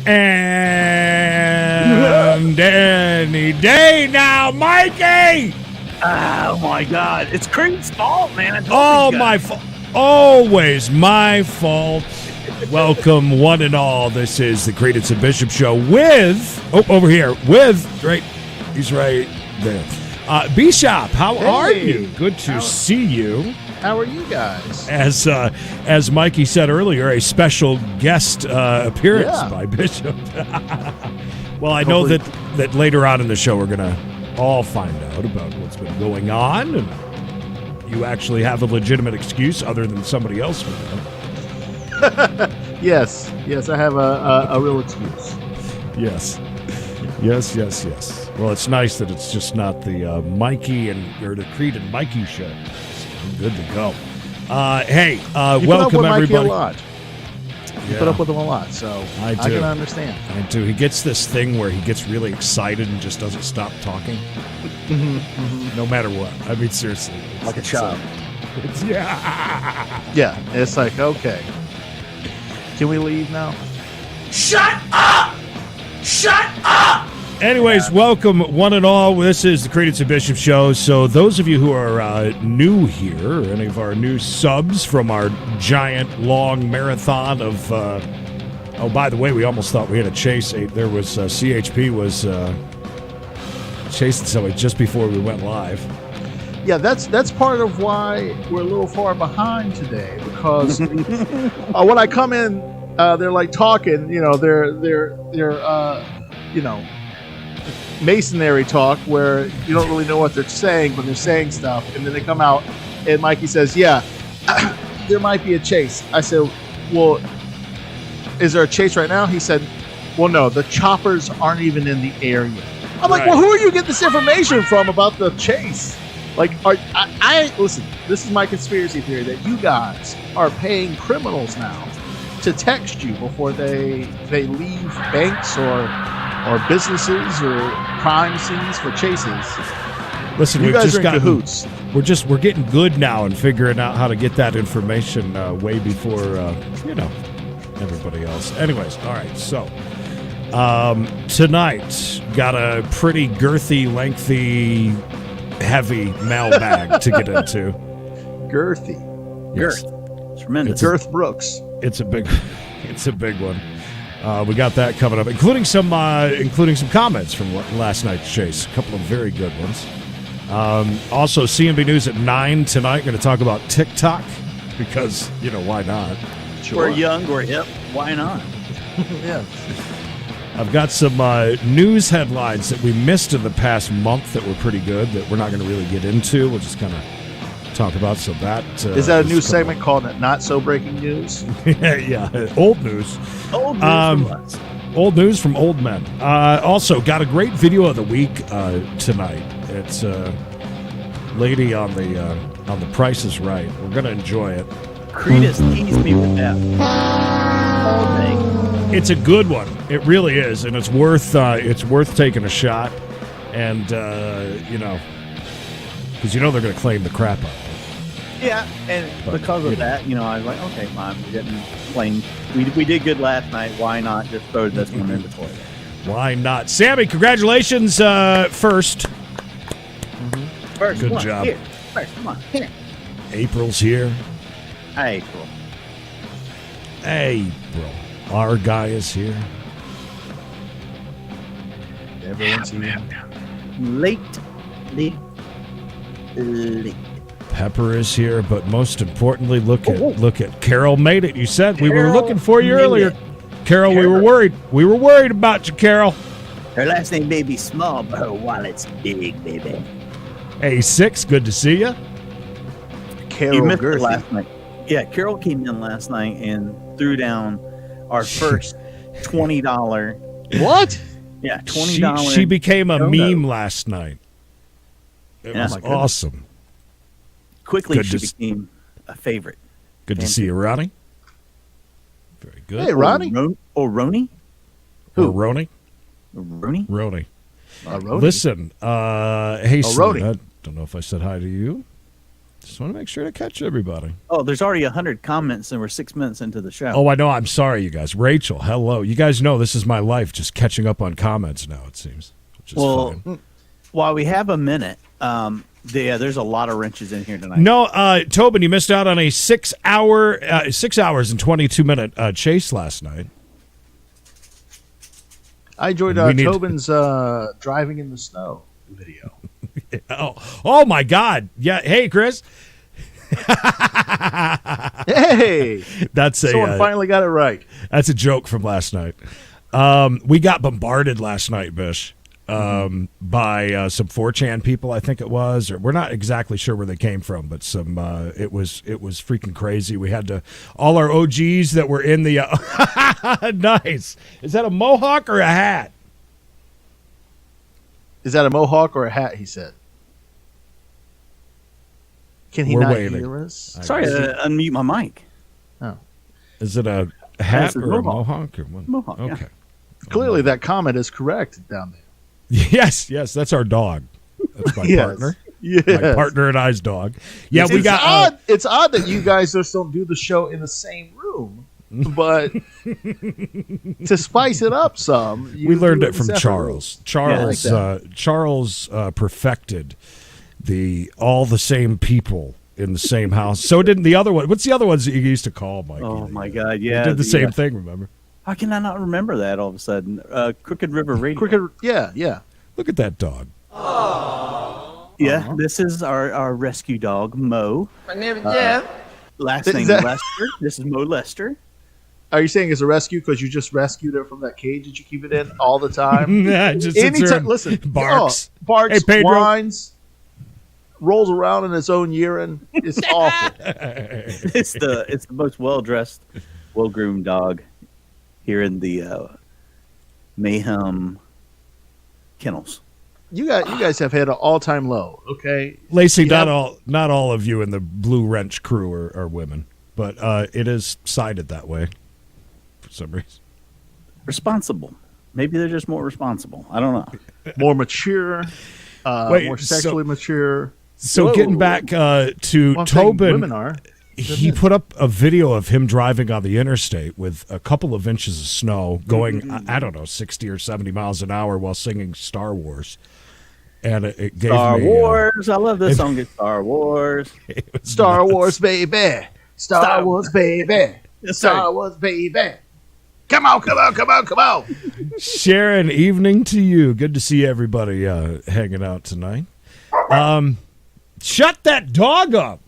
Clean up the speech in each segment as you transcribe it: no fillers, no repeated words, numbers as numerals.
And any day now, Mikey! Oh, my God. It's Creed's fault, man. Oh, my fault. Always my fault. Welcome, one and all. This is the Creedence and Bishop Show with, over here, right, he's right there. Bishop, how are you? Good to see you. How are you guys? As Mikey said earlier, a special guest appearance by Bishop. Well, I know that later on in the show we're going to all find out about what's been going on, and you actually have a legitimate excuse other than somebody else would have. Yes, I have a real excuse. Yes. Well, it's nice that it's just not the Mikey or the Creed and Mikey show. I'm good to go. Hey, welcome everybody. You put up with him a lot, so I can understand. I do. He gets this thing where he gets really excited and just doesn't stop talking. No matter what. I mean, seriously. Like a child. Yeah, it's like, okay. Can we leave now? Shut up! Anyways, welcome one and all. This is the Creedence and Bishop Show. So those of you who are new here, or any of our new subs from our giant, long marathon of... oh, by the way, we almost thought we had a chase. There was... CHP was chasing somebody just before we went live. Yeah, that's part of why we're a little far behind today, because when I come in, they're like talking, they're masonry talk where you don't really know what they're saying, but they're saying stuff, and then they come out and Mikey says, yeah, there might be a chase. I said, well, is there a chase right now? He said, well, no, the choppers aren't even in the area. I'm like, well, who are you getting this information from about the chase? Like, listen, this is my conspiracy theory that you guys are paying criminals now to text you before they leave banks or businesses or crime scenes for chases. Listen, you we've guys just are in gotten cahoots. We're getting good now and figuring out how to get that information way before everybody else. Anyways, all right. So tonight got a pretty girthy, lengthy, heavy mailbag to get into. Girthy, yes. Girth, tremendous. Girth Brooks. It's a big one. We got that coming up, including some comments from last night's chase. A couple of very good ones. Also, CNB News at 9 tonight. Going to talk about TikTok because why not? Sure. We're young, we're hip. Why not? Yeah. I've got some news headlines that we missed in the past month that were pretty good that we're not going to really get into. We'll just kind of talk about. So that is that a new segment called "Not So Breaking News"? Yeah, old news. Old news from old men. Also, got a great video of the week tonight. It's lady on the Price is Right. We're gonna enjoy it. Creedence teased me with that all day. It's a good one. It really is, and it's worth taking a shot. And because they're going to claim the crap out of it. Yeah, and because of that, I was like, okay, fine, we're getting claimed. We did good last night. Why not just throw this one in the toilet? Why not? Sammy, congratulations first. First, good job. Here. First, come on. Here. April's here. April. Our guy is here. Everyone's here. Late. Pepper is here, but most importantly, look at Carol made it. You said we were looking for you earlier. Carol, we were worried. We were worried about you, Carol. Her last name may be small, but her wallet's big, baby. A6, good to see you. Carol, you missed it last night. Yeah, Carol came in last night and threw down our first $20. What? Yeah, $20. She became a meme last night. It was awesome. Quickly, she became a favorite. Good to see you, Ronnie. Very good. Hey, Ronnie. Ronnie? Who? Ronnie? Ronnie. Listen, hey, Ronnie. I don't know if I said hi to you. Just want to make sure to catch everybody. Oh, there's already 100 comments, and we're 6 minutes into the show. Oh, I know. I'm sorry, you guys. Rachel, hello. You guys know this is my life, just catching up on comments now, it seems. Which is fine. While we have a minute, there's a lot of wrenches in here tonight. No, Tobin, you missed out on a 6 hours and 22-minute chase last night. I enjoyed Tobin's driving in the snow video. Oh my God! Yeah, hey Chris. Hey, that's someone finally got it right. That's a joke from last night. We got bombarded last night, Bish, by some 4chan people. I think it was, or we're not exactly sure where they came from, but some. It was freaking crazy. We had to all our OGs that were in the. Nice. Is that a mohawk or a hat? Is that a mohawk or a hat? He said. Can he not hear us? Sorry, unmute my mic. Oh, is it a hat or a mohawk or what? Mohawk. Okay. Yeah. Clearly, that comment is correct down there. Yes, that's our dog. That's my partner. Yes. My partner and I's dog. Yeah, we got. Odd. It's odd that you guys just don't do the show in the same room, but to spice it up some, we learned it from Charles. Charles. Charles perfected all the same people in the same house. So didn't the other one? What's the other ones that you used to call, Mikey? Oh my God! Yeah, they did the same thing. Remember? How can I not remember that all of a sudden? Crooked River Radio. Yeah. Look at that dog. Yeah, this is our rescue dog, Mo. My name is Jeff. Last name Lester. This is Mo Lester. Are you saying it's a rescue because you just rescued it from that cage that you keep it in all the time? Yeah, just anytime. Listen, barks, barks, hey, whines, rolls around in its own urine. It's awful. It's the most well dressed, well groomed dog here in the Mayhem kennels. You guys have had an all-time low, okay? Lacey, not all of you in the Blue Wrench crew are women, but it is cited that way for some reason. Responsible. Maybe they're just more responsible. I don't know. More mature, more sexually mature. So getting back to Tobin, women are. He put up a video of him driving on the interstate with a couple of inches of snow going, I don't know, 60 or 70 miles an hour while singing Star Wars. And it gave Star me, Wars. I love this song. It's Star Wars. Star Wars, baby. Star Wars, baby. Yes, Star Wars, baby. Come on. Sharon, evening to you. Good to see everybody hanging out tonight. Shut that dog up.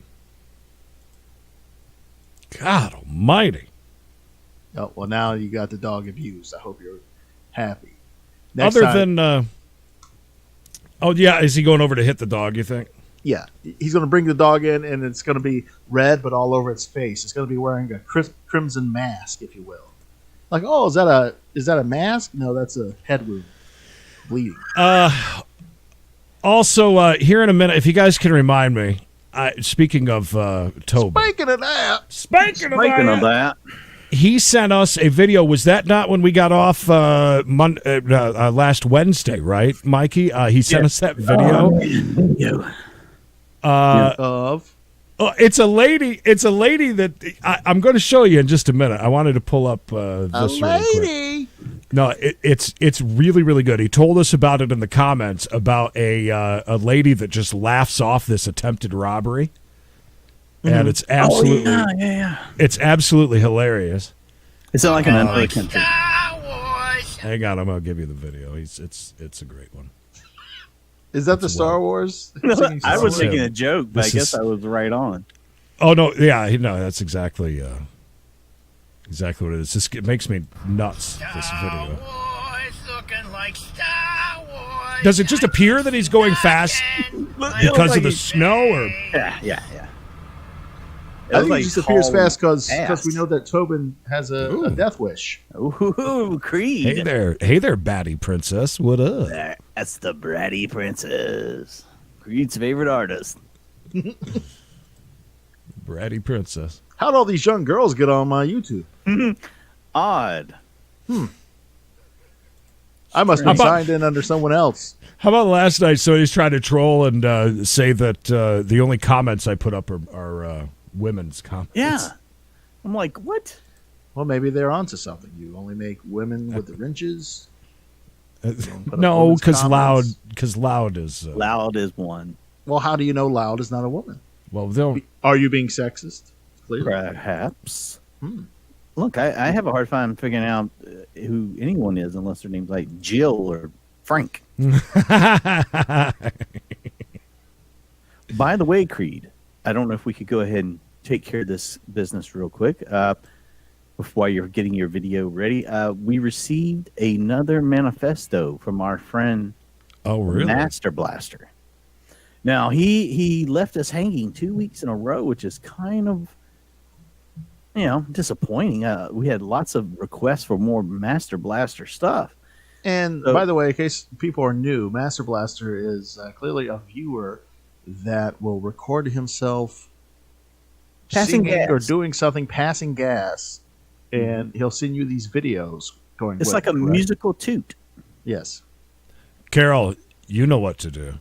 God almighty. Oh, well, now you got the dog abused. I hope you're happy. Oh, yeah, is he going over to hit the dog, you think? Yeah, he's going to bring the dog in, and it's going to be red, but all over its face. It's going to be wearing a crimson mask, if you will. Like, oh, is that a mask? No, that's a head wound. Bleeding. Also, here in a minute, if you guys can remind me, speaking of Toby. Speaking of that. He sent us a video. Was that not when we got off last Wednesday, right, Mikey? He sent us that video. It's a lady. It's a lady that I'm going to show you in just a minute. I wanted to pull up this really quick. No, it's really, really good. He told us about it in the comments about a lady that just laughs off this attempted robbery. And it's absolutely, it's absolutely hilarious. It's not like an unfair country. Hang on, I'm gonna give you the video. It's a great one. Is that the Star Wars? I was making a joke, but I guess I was right on. Oh no, yeah, no, that's exactly what it is. It makes me nuts. This video. Does it just appear that he's going fast because of the snow, or yeah? I think he just appears fast because we know that Tobin has a death wish. Ooh, Creed. Hey there, Batty Princess. What up? That's the Bratty Princess. Creed's favorite artist. Bratty Princess. How'd all these young girls get on my YouTube? Odd. I must be signed in under someone else. How about last night? So he's trying to troll and say that the only comments I put up are women's comments. Yeah. I'm like, what? Well, maybe they're onto something. You only make women with the wrenches. No, because loud is Loud is one. Well, how do you know loud is not a woman? well, they'll Are you being sexist? Clearly. Perhaps. Look, I have a hard time figuring out who anyone is unless their name's like Jill or Frank. By the way, Creed, I don't know if we could go ahead and take care of this business real quick. While you're getting your video ready, we received another manifesto from our friend Master Blaster. Now, he left us hanging 2 weeks in a row, which is kind of, disappointing. We had lots of requests for more Master Blaster stuff. And by the way, in case people are new, Master Blaster is clearly a viewer that will record himself Passing singing gas. or doing something, passing gas, and he'll send you these videos going. It's with like a it, correct? musical toot. Yes. Carol, you know what to do.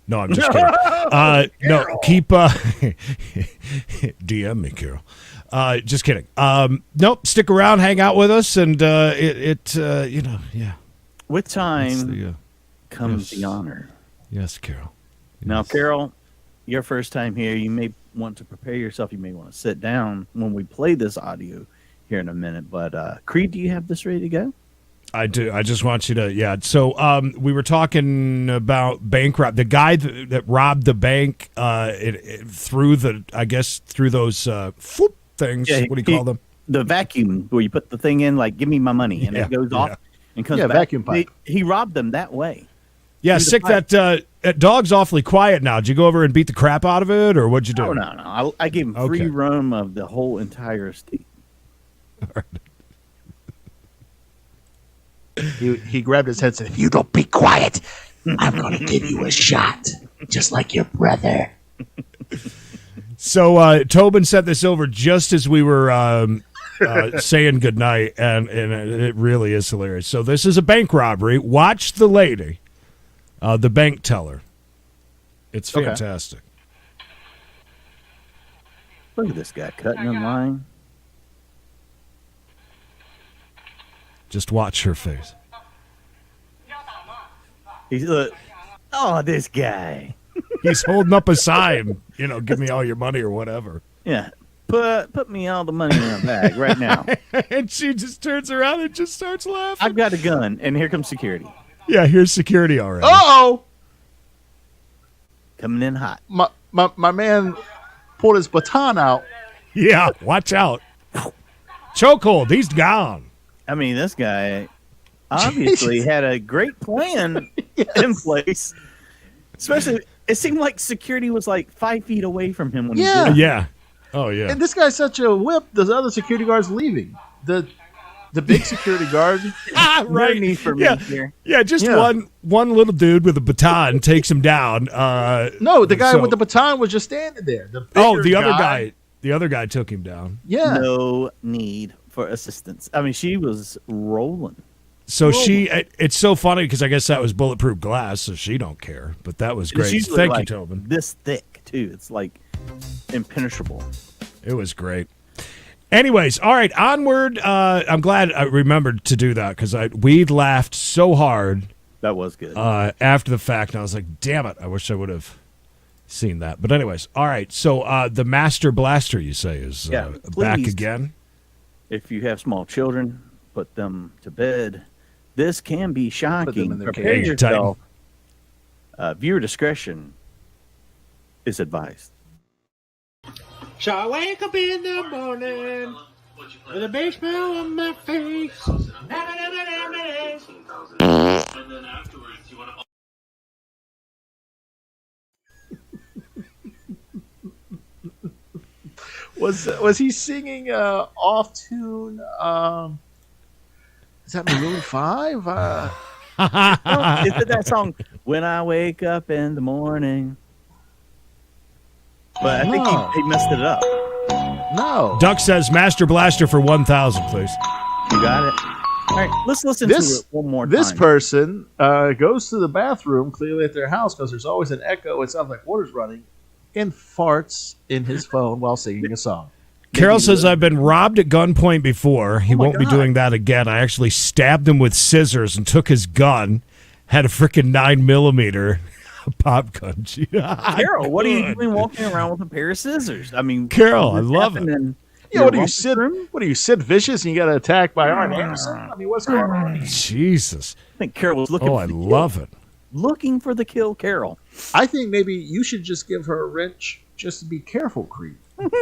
No, I'm just kidding. No, keep DM me, Carol. Just kidding. Nope, stick around, hang out with us, and yeah. With time The, comes yes. the honor. yes, Carol. Now, Yes. Carol, your first time here, you may want to prepare yourself. You may want to sit down when we play this audio here in a minute. But Creed, do you have this ready to go? I do. I just want you to, yeah. So we were talking about bank rob. The guy that robbed the bank through those floop things. Yeah, What do you call them? The vacuum where you put the thing in, like, give me my money, and it goes off and comes back. Vacuum pipe. He robbed them that way. Yeah, through the sick. pipe. That dog's awfully quiet now. Did you go over and beat the crap out of it, or what'd you do? Oh, no. I gave him free roam of the whole entire estate. He grabbed his head and said, If you don't be quiet, I'm going to give you a shot, just like your brother. So Tobin sent this over just as we were saying goodnight, and it really is hilarious. So this is a bank robbery. Watch the lady, the bank teller. It's Okay. fantastic. Look at this guy cutting in line. Just watch her face. He's this guy. He's holding up a sign, give me all your money or whatever. Yeah. Put me all the money in my bag right now. And she just turns around and just starts laughing. I've got a gun, and here comes security. Yeah, here's security already. "Uh-oh!" Coming in hot. My man pulled his baton out. Yeah, watch out. Chokehold, he's gone. I mean, this guy obviously had a great plan in place. Especially, it seemed like security was like 5 feet away from him when he did it. Yeah. Oh, yeah. And this guy's such a whip. The other security guard's leaving. The big security guard. No need for me here. Yeah, just Yeah. one little dude with a baton takes him down. No, the guy with the baton was just standing there. The other guy took him down. Yeah. No need for assistance. I mean, she was rolling. So it's so funny because I guess that was bulletproof glass, so she don't care. But that was It's great. usually Thank you, like Tobin. this thick, too. It's like impenetrable. It was great. Anyways, all right, onward. I'm glad I remembered to do that because we laughed so hard That was good. after the fact, and I was like, damn it, I wish I would have seen that. But anyways, all right, so the Master Blaster, you say, is back please. again? If you have small children, put them to bed. This can be them shocking. in their Prepare cage. yourself. Viewer discretion is advised. So I wake up in the morning with a big smile on my face. Was he singing off tune? Is that Maroon 5? Is it that song, When I Wake Up in the Morning? But I think he messed it up. No. Duck says Master Blaster for 1,000, please. You got it? All right, let's listen This- to it one more time. This person goes to the bathroom, clearly at their house, because there's always an echo. It sounds like water's running, and farts in his phone while singing a song. Carol says, I've been robbed at gunpoint before. He won't be God. doing that again. I actually stabbed him with scissors and took his gun. Had a freaking 9mm pop gun. Carol, what are you doing walking around with a pair of scissors? I mean, Carol, I this love happened it. in Yeah, your what are you, romper Sid? room? What are you, Sid Vicious, and you got attacked by Arn Anderson? I mean, what's going on? Jesus. I think Carol was looking. Oh, for I the kill. love it. Looking for the kill, Carol, I think maybe you should just give her a wrench just to be careful, Creed.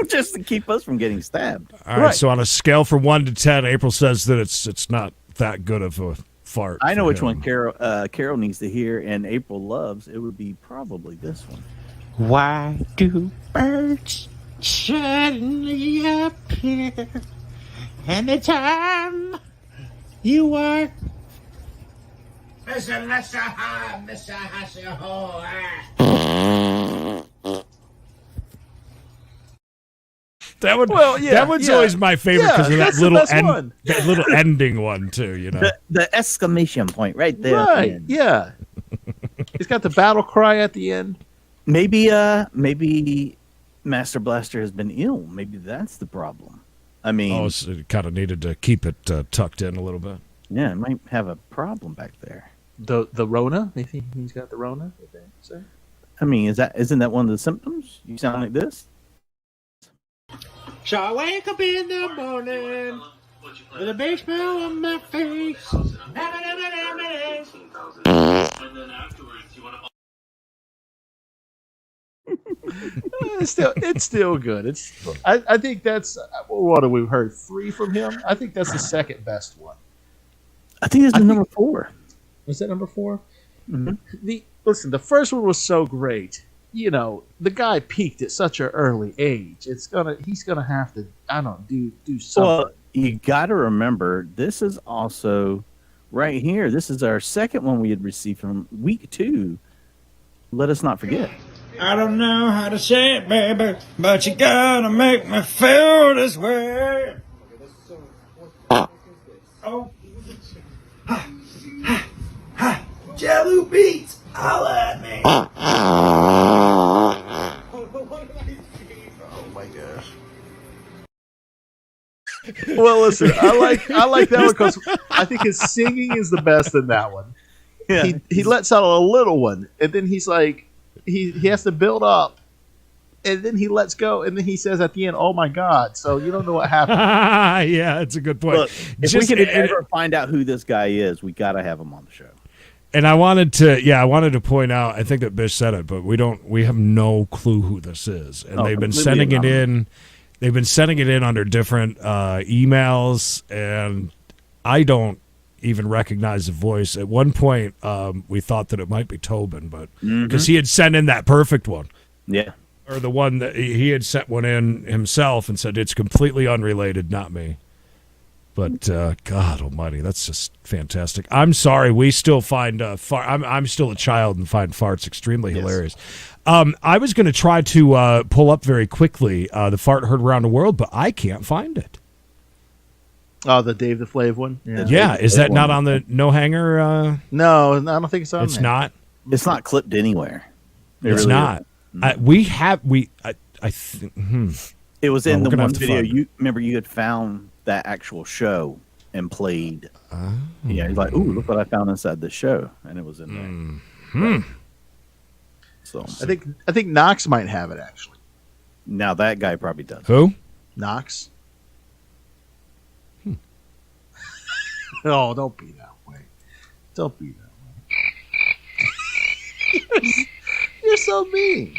just to keep us from getting stabbed. All right, Right. so on a scale from 1 to 10, April says that it's not that good of a fart. I know for which him. one Carol needs to hear, and April loves. It would be probably this one. Why do birds suddenly appear anytime you are? Mr. Lester, Mr. Hasselhoff. That one, Well, yeah, that one's yeah. always my favorite because Yeah, of that that's the little best one. that little ending one too. You know, The exclamation point right there. at the Right? end. Yeah. It's got the battle cry at the end. Maybe Master Blaster has been ill. Maybe that's the problem. I mean, so it kind of needed to keep it tucked in a little bit. yeah, it might have a problem back there. The Rona. They think he's got the Rona. They say. I mean, isn't that one of the symptoms? You sound like this. So I wake up in the morning with a big smile on my face. It's still good. I think that's what have we heard 3 from him. I think that's the second best one. I think it's number 4. Was that number 4? Mm-hmm. Listen, the first one was so great. You know, the guy peaked at such an early age. He's gonna have to do something. Well, you got to remember, this is also right here. This is our second one we had received from week 2. Let us not forget. I don't know how to say it, baby, but you gotta make me feel this way. Oh. Jello beats, holla at me. Well, listen, I like that one because I think his singing is the best in that one. Yeah. He lets out a little one, and then he's like, he has to build up, and then he lets go, and then he says at the end, "Oh my God!" So you don't know what happened. Yeah, it's a good point. Look, if we can ever find out who this guy is, we got to have him on the show. And I wanted to point out, I think that Bish said it, but we have no clue who this is. And they've been sending it in. They've been sending it in under different emails, and I don't even recognize the voice. At one point, we thought that it might be Tobin, but because he had sent in that perfect one. Yeah. Or the one that he had sent one in himself and said, it's completely unrelated, not me. But God almighty, that's just fantastic. I'm sorry, we still find I'm still a child and find farts extremely hilarious. I was going to try to pull up very quickly the fart heard around the world, but I can't find it. Oh, the Dave the Flav one. Yeah, is that not on the no hanger? No, I don't think it's on. It's there. not. It's not clipped anywhere. It's really not. isn't. I think. It was Well, in we're the gonna one have to video. find it. You remember you had found that actual show and played. Yeah, he's like, "Ooh, look what I found inside the show," and it was in there. So I think Knox might have it actually. now that guy probably does. Who? Knox. Oh, don't be that way. Don't be that way. You're so mean.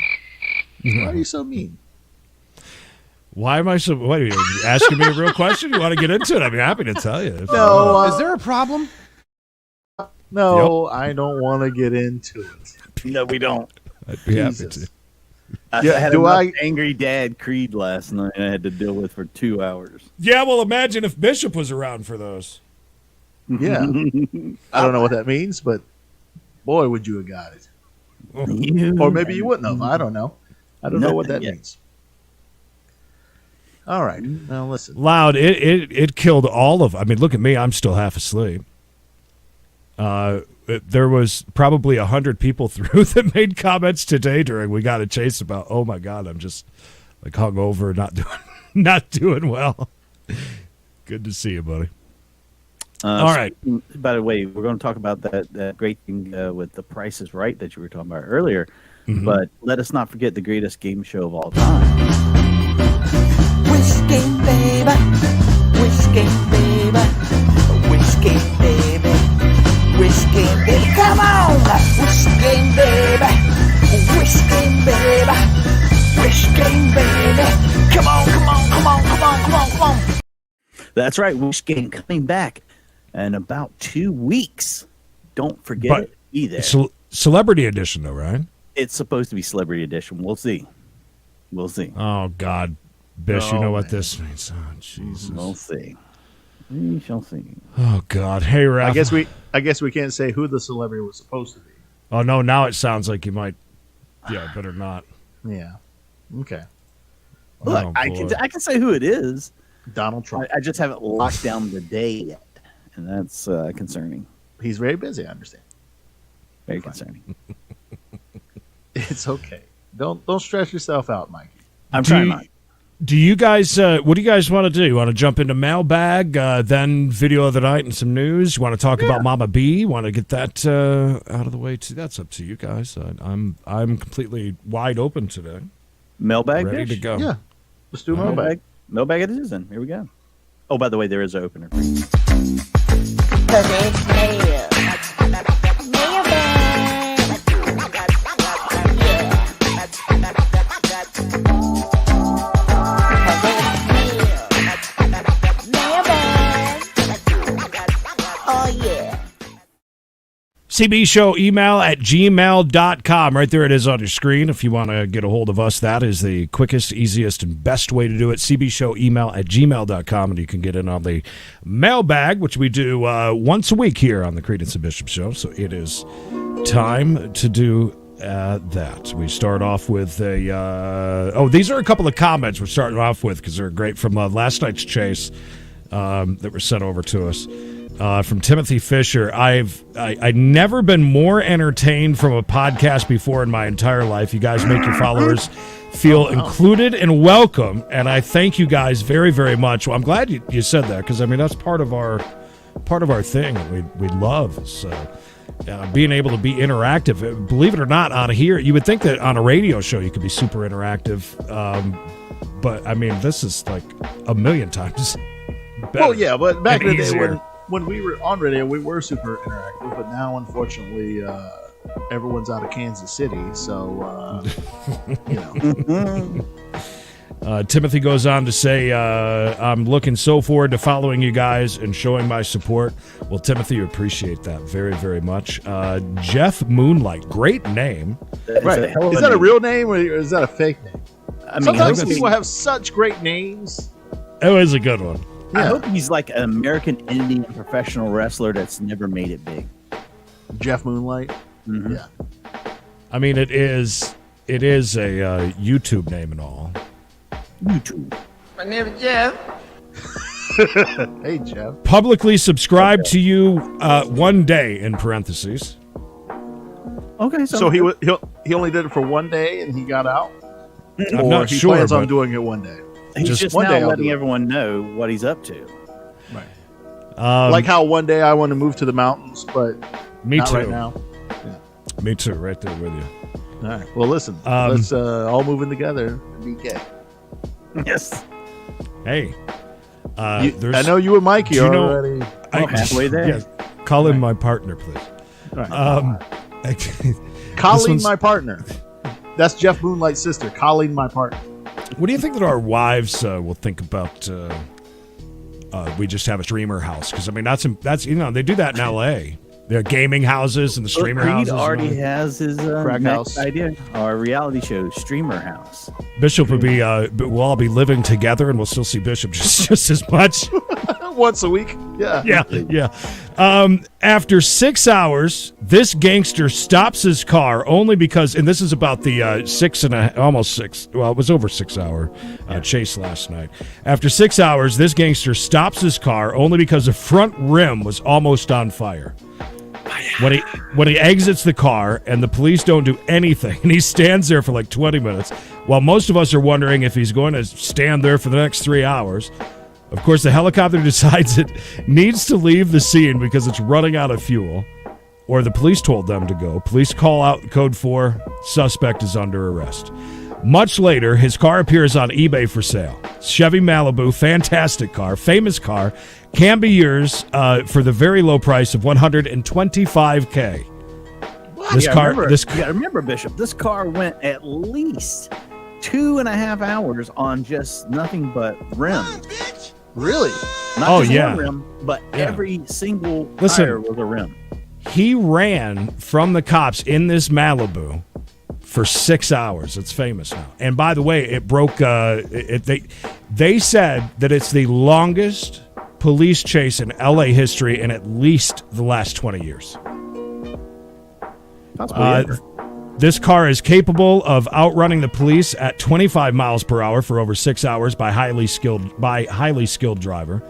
Why are you so mean? Why am I so? What are you asking me a real question? You want to get into it? I'd be happy to tell you. No, Is there a problem? no, I don't want to get into it. No, we don't. I'd be happy Jesus. to. I Yeah, had do enough I- angry dad Creed last night. I had to deal with for 2 hours. Yeah, well, imagine if Bishop was around for those. Yeah. I don't know what that means, but boy, would you have got it. Or maybe you wouldn't have. I don't know. I don't know what that Nothing yet. means. All right. Now listen. Loud. It killed all of. I mean, look at me. I'm still half asleep. There was probably 100 people through that made comments today during We Got a Chase about, oh my God, I'm just like hungover, not doing well. Good to see you, buddy. All right. By the way, we're going to talk about that great thing with The Price is Right that you were talking about earlier. Mm-hmm. But let us not forget the greatest game show of all time. Whiskey baby, whiskey baby, whiskey baby, whiskey baby, come on, whiskey baby, whiskey baby, whiskey baby, come on, come on, come on, come on, come on, come on. That's right, Wish Game coming back in about 2 weeks. Don't forget it either. Celebrity edition, though, right? It's supposed to be Celebrity Edition. We'll see. We'll see. Oh God, Bish, you know what this means? Oh Jesus. We'll see. We shall see. Oh God. Hey, Ralph. I guess we can't say who the celebrity was supposed to be. Oh no, now it sounds like you might. Yeah, better not. Yeah. Okay. Look, Oh, I boy. can say who it is. Donald Trump. I just haven't locked down the day yet, and that's concerning. He's very busy. I understand. Very concerning. It's okay. Don't stress yourself out, Mikey. I'm trying not. Do you guys? What do you guys want to do? You want to jump into mailbag, then video of the night and some news? You want to talk about Mama B? Want to get that out of the way too? That's up to you guys. I'm completely wide open today. Mailbag, Ready Bish? to go. Yeah. Let's do mailbag. Mailbag it is then. Here we go. Oh, by the way, there is an opener. CB Show email at gmail.com. Right there it is on your screen. If you want to get a hold of us, that is the quickest, easiest, and best way to do it. CB Show email at gmail.com, and you can get in on the mailbag, which we do once a week here on the Creedence and Bishop Show. So it is time to do that. We start off with a... these are a couple of comments we're starting off with because they're great from last night's chase that were sent over to us. From Timothy Fisher. I've never been more entertained from a podcast before in my entire life. You guys make your followers feel included and welcome, and I thank you guys very, very much. Well, I'm glad you said that because I mean that's part of our thing that we love. So being able to be interactive, believe it or not, on here, you would think that on a radio show you could be super interactive, but I mean this is like a million times better. Well, yeah, but back in the day easier. when we were on radio, we were super interactive, but now, unfortunately, everyone's out of Kansas City, so, Timothy goes on to say, I'm looking so forward to following you guys and showing my support. Well, Timothy, appreciate that very, very much. Jeff Moonlight, great name. Right. Is that a real name or is that a fake name? I mean, Sometimes people have such great names. It was a good one. I hope he's like an American Indian professional wrestler that's never made it big. Jeff Moonlight. Mm-hmm. Yeah. I mean, it is a YouTube name and all. YouTube. My name is Jeff. Hey, Jeff. Publicly subscribe to you one day, in parentheses. Okay, So he only did it for one day and he got out? I'm Or not he sure, plans on but doing it one day? He's just one day now I'll letting do it. everyone know what he's up to. Right. Like how one day I want to move to the mountains, but me not too. right now. Me too, right there with you. All right. Well, listen. Let's all move in together. BK. Yes. Hey. I there's, know you and Mikey do you are know- already. Halfway there. Yeah, call him my partner, please. All right. Colleen, my partner. That's Jeff Moonlight's sister. Colleen, my partner. What do you think that our wives will think about? We just have a streamer house because I mean that's they do that in L.A. There are gaming houses and the streamer Creed houses. already has his Crack next house. idea. Our reality show, Streamer House. Bishop will be we'll all be living together and we'll still see Bishop just as much. Once a week. Yeah. Yeah. After 6 hours, this gangster stops his car only because, and this is about the almost 6, well, it was over 6 hour chase last night. After 6 hours, this gangster stops his car only because the front rim was almost on fire. When he exits the car and the police don't do anything, and he stands there for like 20 minutes, while most of us are wondering if he's going to stand there for the next 3 hours. Of course, the helicopter decides it needs to leave the scene because it's running out of fuel, or the police told them to go. Police call out code 4, suspect is under arrest. Much later, his car appears on eBay for sale. Chevy Malibu, fantastic car, famous car, can be yours for the very low price of $125K. This car, you gotta remember, Bishop, this car went at least 2.5 hours on just nothing but rims. Really? Not just one rim, but every single tire was a rim. He ran from the cops in this Malibu for 6 hours. It's famous now. And by the way, it broke. They said that it's the longest police chase in LA history in at least the last 20 years. This car is capable of outrunning the police at 25 miles per hour for over 6 hours by highly skilled driver.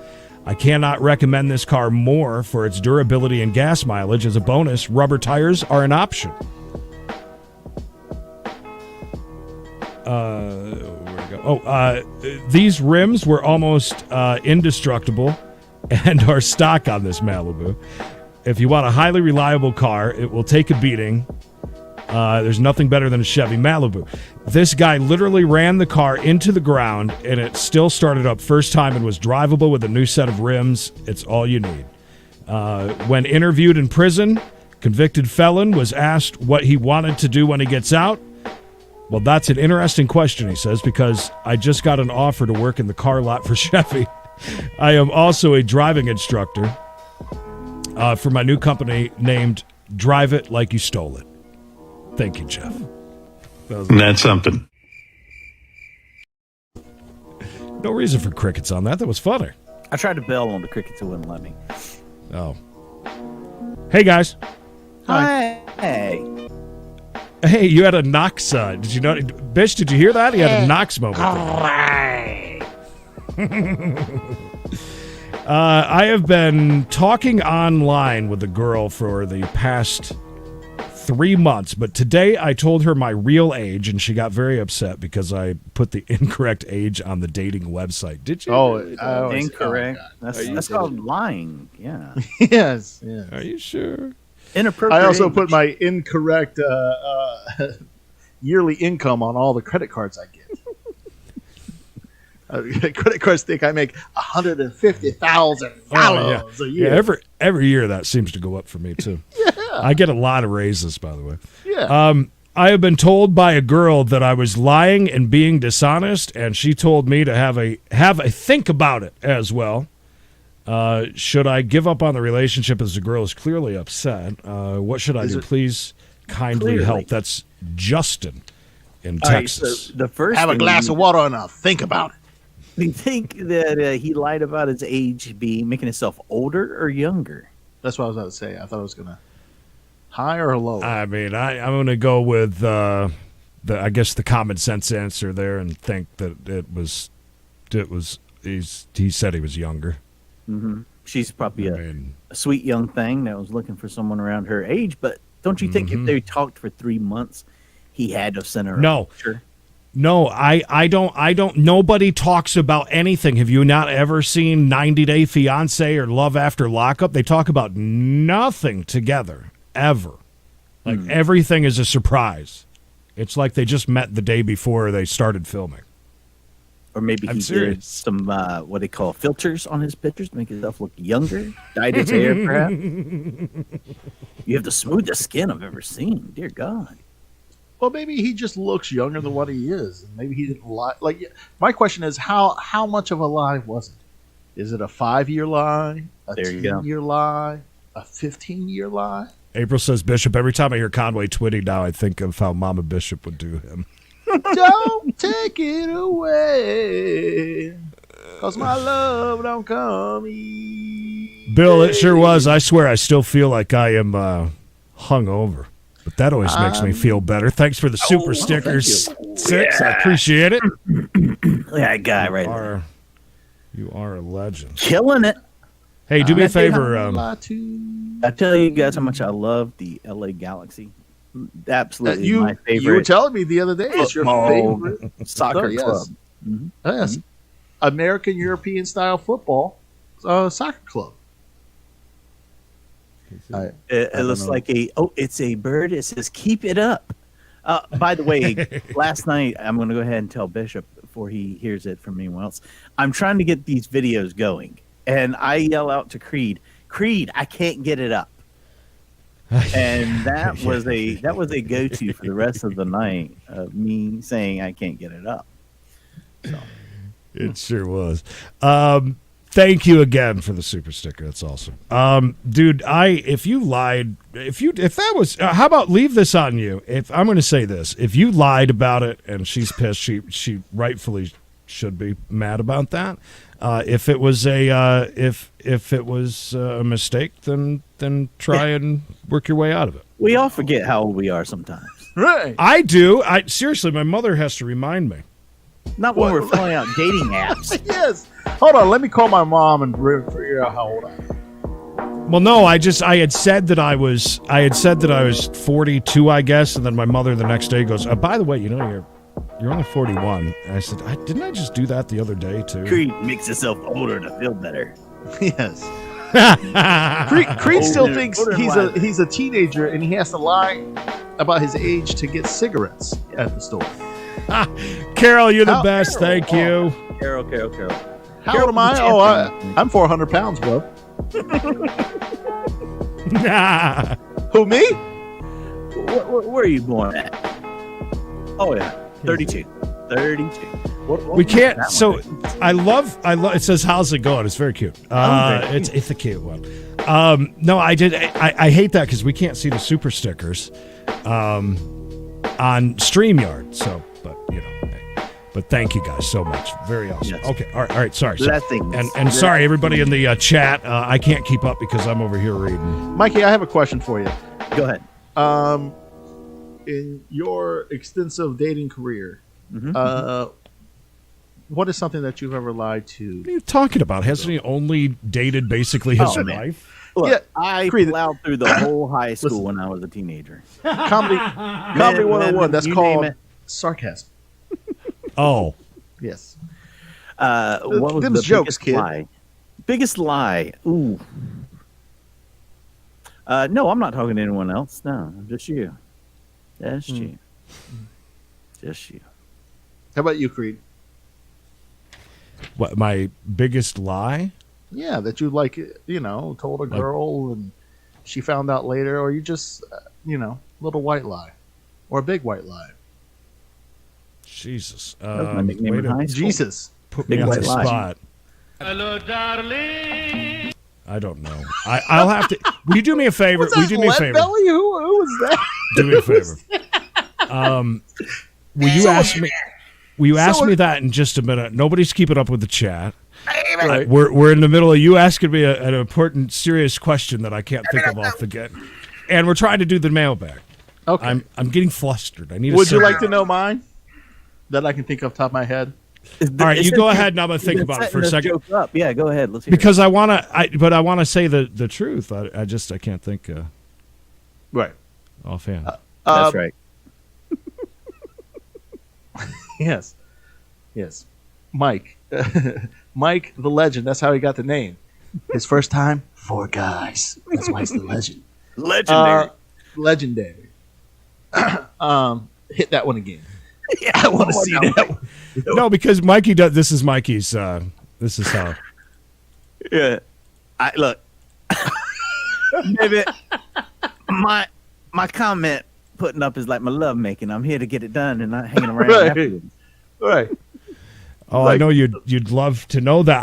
I cannot recommend this car more for its durability and gas mileage. As a bonus, rubber tires are an option. Where'd it go? These rims were almost indestructible and are stock on this Malibu. If you want a highly reliable car, it will take a beating. There's nothing better than a Chevy Malibu. This guy literally ran the car into the ground, and it still started up first time and was drivable with a new set of rims. It's all you need. When interviewed in prison, convicted felon was asked what he wanted to do when he gets out. Well, that's an interesting question, he says, because I just got an offer to work in the car lot for Chevy. I am also a driving instructor for my new company named Drive It Like You Stole It. Thank you, Jeff. That's something. No reason for crickets on that. That was funny. I tried to bell on the crickets, it wouldn't let me. Oh. Hey, guys. Hi. Hey. Hey, you had a Knox. Did you know? Bish, did you hear that? He had a Knox moment. All right. I have been talking online with a girl for the past 3 months, but today I told her my real age, and she got very upset because I put the incorrect age on the dating website. Did you? Oh, incorrect. That's called lying. Yeah. Yes. Yeah. Are you sure? Inappropriate. I also put my incorrect yearly income on all the credit cards I get. Credit cards think I make $150,000 a year. Yeah, every year that seems to go up for me too. Yeah. I get a lot of raises, by the way. Yeah. I have been told by a girl that I was lying and being dishonest, and she told me to have a think about it as well. Should I give up on the relationship as the girl is clearly upset? What should I do? Please kindly help. That's Justin in Texas. Right, so the first have a glass of water and I'll think about it. Do you think that he lied about his age being making himself older or younger? That's what I was about to say. I thought I was going to higher or lower. I mean, I'm going to go with I guess the common sense answer there and think that it was he said he was younger. Mm-hmm. She's probably a sweet young thing that was looking for someone around her age. But don't you think if they talked for 3 months, he had to have sent her? No, no, I don't. Nobody talks about anything. Have you not ever seen 90 Day Fiance or Love After Lockup? They talk about nothing together ever. Like everything is a surprise. It's like they just met the day before they started filming. Or maybe he did some, what they call filters on his pictures to make himself look younger. Dyed his hair, perhaps. You have the smoothest skin I've ever seen. Dear God. Well, maybe he just looks younger than what he is. And maybe he didn't lie. Like, my question is, how much of a lie was it? Is it a 5-year lie? A 10-year lie? A 15-year lie? April says, Bishop, every time I hear Conway Twitty now, I think of how Mama Bishop would do him. Don't take it away. 'Cause my love don't come easy. Bill, it sure was. I swear I still feel like I am hungover. But that always makes me feel better. Thanks for the super stickers, Six. I appreciate it. That guy right there. You are a legend. Killing it. Hey, do me a favor. I tell you guys how much I love the LA Galaxy. Absolutely my favorite. You were telling me the other day it's your favorite soccer club. Mm-hmm. Yes. American European style football soccer club. It looks like it's a bird. It says, keep it up. By the way, last night, I'm going to go ahead and tell Bishop before he hears it from anyone else. I'm trying to get these videos going. And I yell out to Creed, I can't get it up. And that was a go-to for the rest of the night of me saying I can't get it up. So. It sure was. Thank you again for the super sticker. That's awesome. Dude, if you lied, if that was, how about leave this on you? If I'm going to say this, if you lied about it and she's pissed, she rightfully should be mad about that. If it was a mistake, then try and work your way out of it. We all forget how old we are sometimes. Right. I do. Seriously, my mother has to remind me. Not when we're filling out dating apps. Yes. Hold on. Let me call my mom and figure out how old I am. Well, no, I had said that I was 42, I guess, and then my mother the next day goes, by the way, you're only 41. And I said, didn't I just do that the other day too? Creed makes himself older to feel better. Yes. Creed still thinks he's a teenager and he has to lie about his age to get cigarettes at the store. Carol, you're the best. Thank you. Carol. How old am I? Oh, I'm 400 pounds, bro. Who, me? Where are you born at? Oh, yeah. 32. We can't. So I love. It says, "How's it going?" It's very cute. It's a cute one. No, I hate that because we can't see the super stickers on StreamYard. So, but thank you guys so much. Very awesome. Yes. Okay. All right. Sorry. And sorry, everybody in the chat. I can't keep up because I'm over here reading. Mikey, I have a question for you. Go ahead. In your extensive dating career, what is something that you've ever lied to? What are you talking about? Hasn't he only dated basically his wife? Look, I plowed through the whole high school when I was a teenager. Comedy 101. That's called sarcasm. Oh. Yes. What was the jokes, biggest lie? Biggest lie. Ooh. No, I'm not talking to anyone else. No, just you. Just you. Just you. How about you, Creed? What, my biggest lie? Yeah, that you told a girl and she found out later, or you just, little white lie, or a big white lie. Jesus. That was my nickname in high school. Jesus. Put me on the spot. Hello, darling. I don't know. I'll have to. Will you do me a favor? Was that Will you do me a favor? Belly? Who was that? Do me a favor. Will you ask me? Will you ask me that in just a minute? Nobody's keeping up with the chat. Right. We're in the middle of you asking me an important, serious question that I can't think of off the get, and we're trying to do the mailbag. Okay. I'm getting flustered. I need. Would you like to know mine? That I can think off the top of my head. All right, you go ahead, and I'm gonna think about it for a second. Yeah, go ahead. Let's hear because I want to say the truth. I can't think. Right. Offhand. That's right. Yes. Mike. Mike the Legend. That's how he got the name. His first time, 4 guys. That's why he's the legend. Legendary. Hit that one again. Yeah, I want to see that one. No, because Mikey does. This is Mikey's. This is how. Yeah. Look. Maybe my comment putting up is like my love making. I'm here to get it done and not hanging around afterwards. Right. Oh, I know you'd love to know that.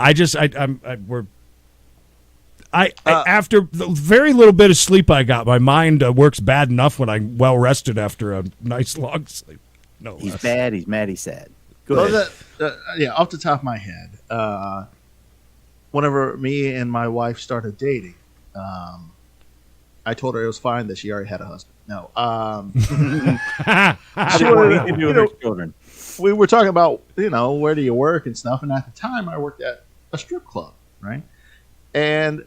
After the very little bit of sleep I got, my mind works bad enough when I'm well rested after a nice long sleep. No, he's bad. He's mad. He's sad. Go Well, ahead. yeah, off the top of my head, whenever me and my wife started dating, I told her it was fine that she already had a husband. No, I she didn't want wanted- anything to do you with know, her children. we were talking about, where do you work and stuff. And at the time, I worked at a strip club, right? And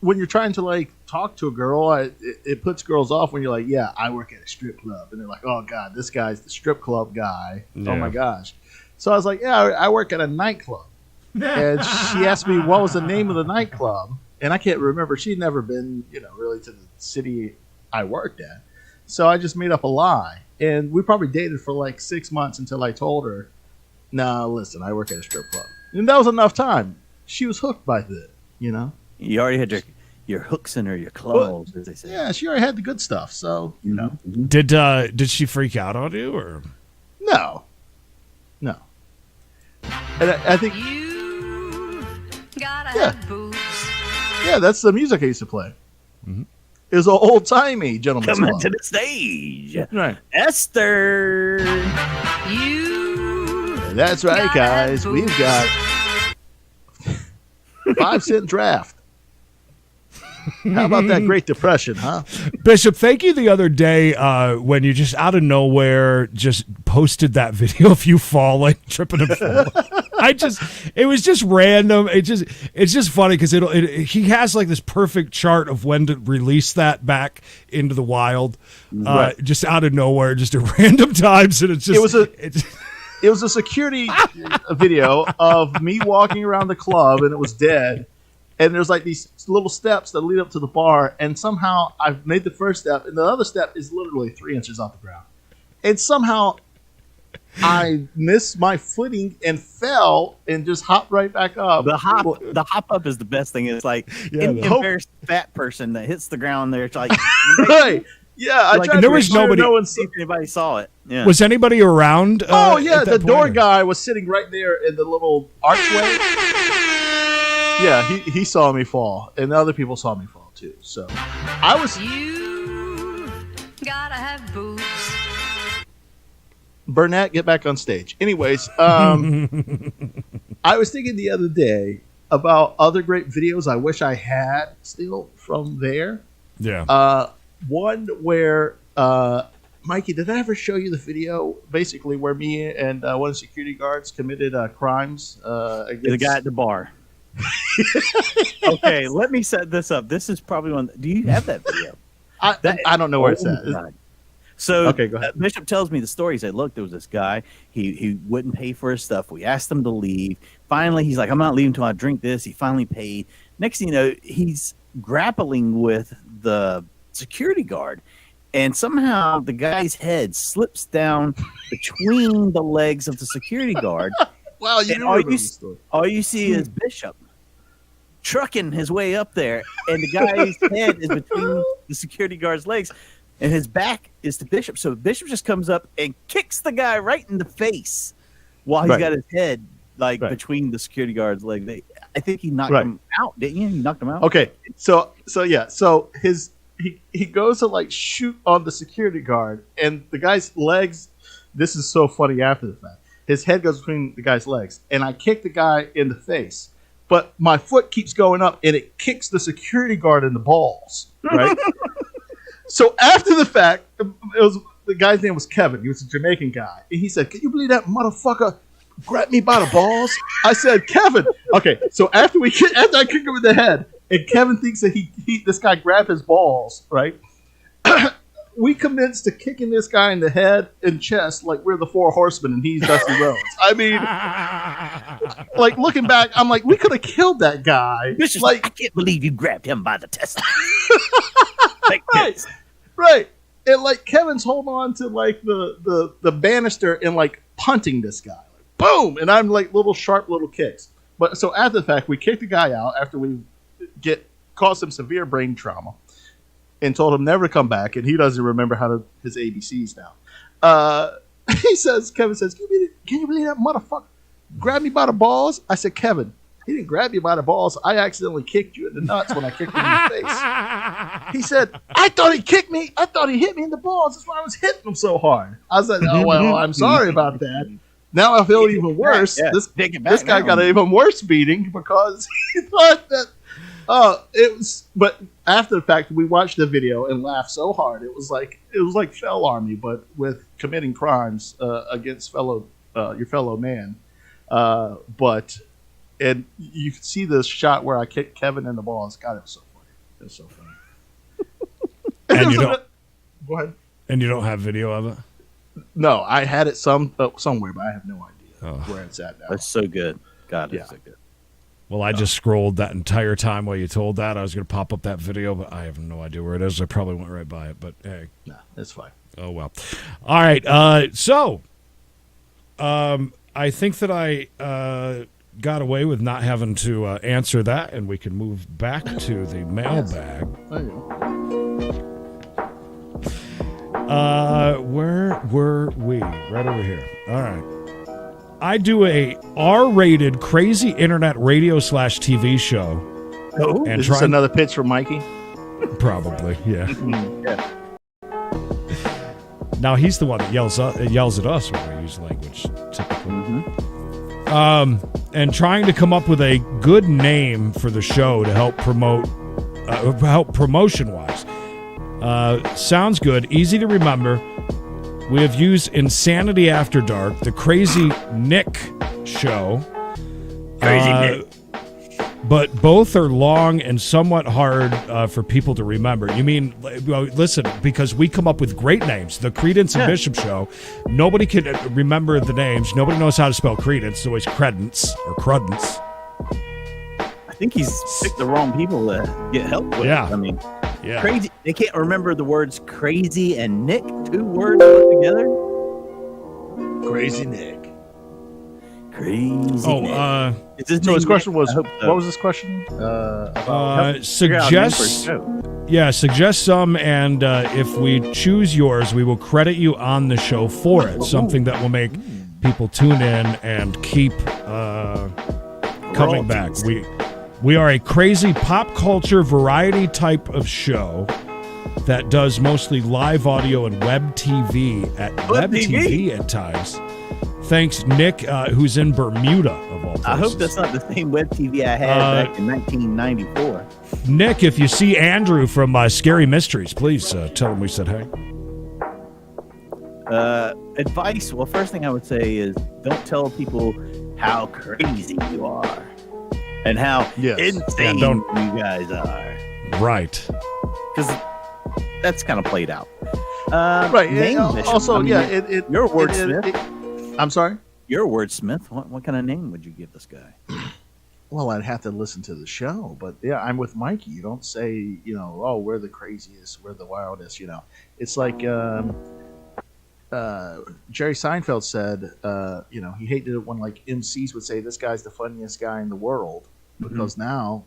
when you're trying to like talk to a girl, it puts girls off when you're like, yeah, I work at a strip club. And they're like, oh, God, this guy's the strip club guy. Yeah. Oh, my gosh. So I was like, yeah, I work at a nightclub. And she asked me what was the name of the nightclub. And I can't remember. She'd never been, really to the city I worked at. So I just made up a lie. And we probably dated for like 6 months until I told her, no, listen, I work at a strip club. And that was enough time. She was hooked by that, You already had your hooks in her, your claws, as they say. Yeah, she already had the good stuff. So, Did she freak out on you or? No. And I think, Gotta Yeah. have boots. yeah, that's the music I used to play. It was an old-timey gentleman's Coming club. to the stage, Right. Esther. You That's right, gotta guys. have We've boots. got 5-cent draft. How about that Great Depression, huh? Bishop, thank you the other day when you just out of nowhere just posted that video of you falling, tripping and falling. It was just random. It's just funny because he has like this perfect chart of when to release that back into the wild, just out of nowhere, just at random times, and it's just It was a security video of me walking around the club, and it was dead. And there's like these little steps that lead up to the bar, and somehow I've made the first step, and the other step is literally 3 inches off the ground. And somehow I missed my footing and fell and just hopped right back up. The hop up is the best thing. It's like an embarrassed fat person that hits the ground there. It's like, Right. Yeah, I Like, tried there to was make sure nobody- no one see if anybody saw it. Yeah. Was anybody around? Oh yeah, at the that door point? guy was sitting right there in the little archway. Yeah, he saw me fall, and the other people saw me fall too. So I was You gotta have boots. Burnett, get back on stage. Anyways, I was thinking the other day about other great videos I wish I had still from there. Yeah. One where Mikey, did I ever show you the video basically where me and one of the security guards committed crimes against The guy at the bar. Okay, let me set this up. This is probably one. Do you have that video? I don't know where it's Oh, at. God. So Okay, go ahead. Bishop tells me the story. He said, look, there was this guy. He wouldn't pay for his stuff. We asked him to leave. Finally, he's like, I'm not leaving until I drink this. He finally paid. Next thing you know, he's grappling with the security guard. And somehow the guy's head slips down between the legs of the security guard. Wow, you And know the story. all you see is Bishop trucking his way up there, and the guy's head is between the security guard's legs, and his back is to Bishop. So Bishop just comes up and kicks the guy right in the face while he's Right. got his head like Right. between the security guard's legs. I think he knocked Right. him out, didn't you? He knocked him out. Okay, so yeah, so he goes to like shoot on the security guard, and the guy's legs. This is so funny after the fact. His head goes between the guy's legs, and I kick the guy in the face. But my foot keeps going up, and it kicks the security guard in the balls. Right. So after the fact, the guy's name was Kevin. He was a Jamaican guy, and he said, "Can you believe that motherfucker grabbed me by the balls?" I said, "Kevin." Okay, so after I kick him in the head, and Kevin thinks that this guy grabbed his balls, right? We commenced to kicking this guy in the head and chest like we're the Four Horsemen and he's Dusty Rhodes. I mean, like looking back, I'm like, we could have killed that guy. Bishop's Like, I can't believe you grabbed him by the testicles. Like right, this. right. And like Kevin's holding on to like the banister and like punting this guy, like boom, and I'm like little sharp little kicks. But so after the fact, we kicked the guy out after we caused him severe brain trauma. And told him never to come back, and he doesn't remember his ABCs now. Kevin says, can you believe that motherfucker grabbed me by the balls? I said, Kevin, he didn't grab you by the balls. I accidentally kicked you in the nuts when I kicked him in the face. He said, I thought he kicked me. I thought he hit me in the balls. That's why I was hitting him so hard. I said, oh, well, I'm sorry about that. Now I feel even worse. Yeah, This take it back this guy now. got an even worse beating because he thought that. It was. But after the fact, we watched the video and laughed so hard. It was like Fell Army, but with committing crimes against your fellow man. And you can see the shot where I kicked Kevin in the balls. God, it was so funny. It was so funny. And you don't. Go ahead. And you don't have video of it? No, I had it somewhere, but I have no idea where it's at now. That's so good. God, it's so good. Well, I just scrolled that entire time while you told that. I was going to pop up that video, but I have no idea where it is. I probably went right by it, but hey. No, that's fine. Oh, well. All right. So, I think that I got away with not having to answer that, and we can move back to the mailbag. There you go. Where were we? Right over here. All right. I do a R-rated crazy internet radio / TV show. Oh, and is this another pitch for Mikey? Probably, yeah. Yeah. Now he's the one that yells at us when we use language, typically. And trying to come up with a good name for the show to help promotion-wise. Sounds good, easy to remember. We have used Insanity After Dark, the Crazy Nick show. Crazy Nick. But both are long and somewhat hard for people to remember. You mean, well, listen, because we come up with great names. The Creedence and Bishop show, nobody can remember the names. Nobody knows how to spell Creedence. It's always Credence or Crudence. I think he's picked the wrong people to get help with. Yeah. I mean, Yeah. crazy. They can't remember the words crazy and Nick, 2 words put together. Crazy Nick. Crazy Oh, Nick. Is this So his name question Nick? was, I hope so. what was this question? Suggest some, and if we choose yours, we will credit you on the show for it. Something that will make people tune in and keep coming back. We are a crazy pop culture variety type of show that does mostly live audio and web TV at times. Thanks, Nick, who's in Bermuda, of all places. I hope that's not the same web TV I had back in 1994. Nick, if you see Andrew from Scary Mysteries, please tell him we said hey. Advice. Well, first thing I would say is don't tell people how crazy you are and how insane you guys are. Right. Because that's kind of played out. Right. Also, you're a wordsmith. I'm sorry? You're a wordsmith. What kind of name would you give this guy? Well, I'd have to listen to the show, but yeah, I'm with Mikey. You don't say, oh, we're the craziest, we're the wildest, It's like Jerry Seinfeld said, he hated it when like MCs would say, this guy's the funniest guy in the world, because now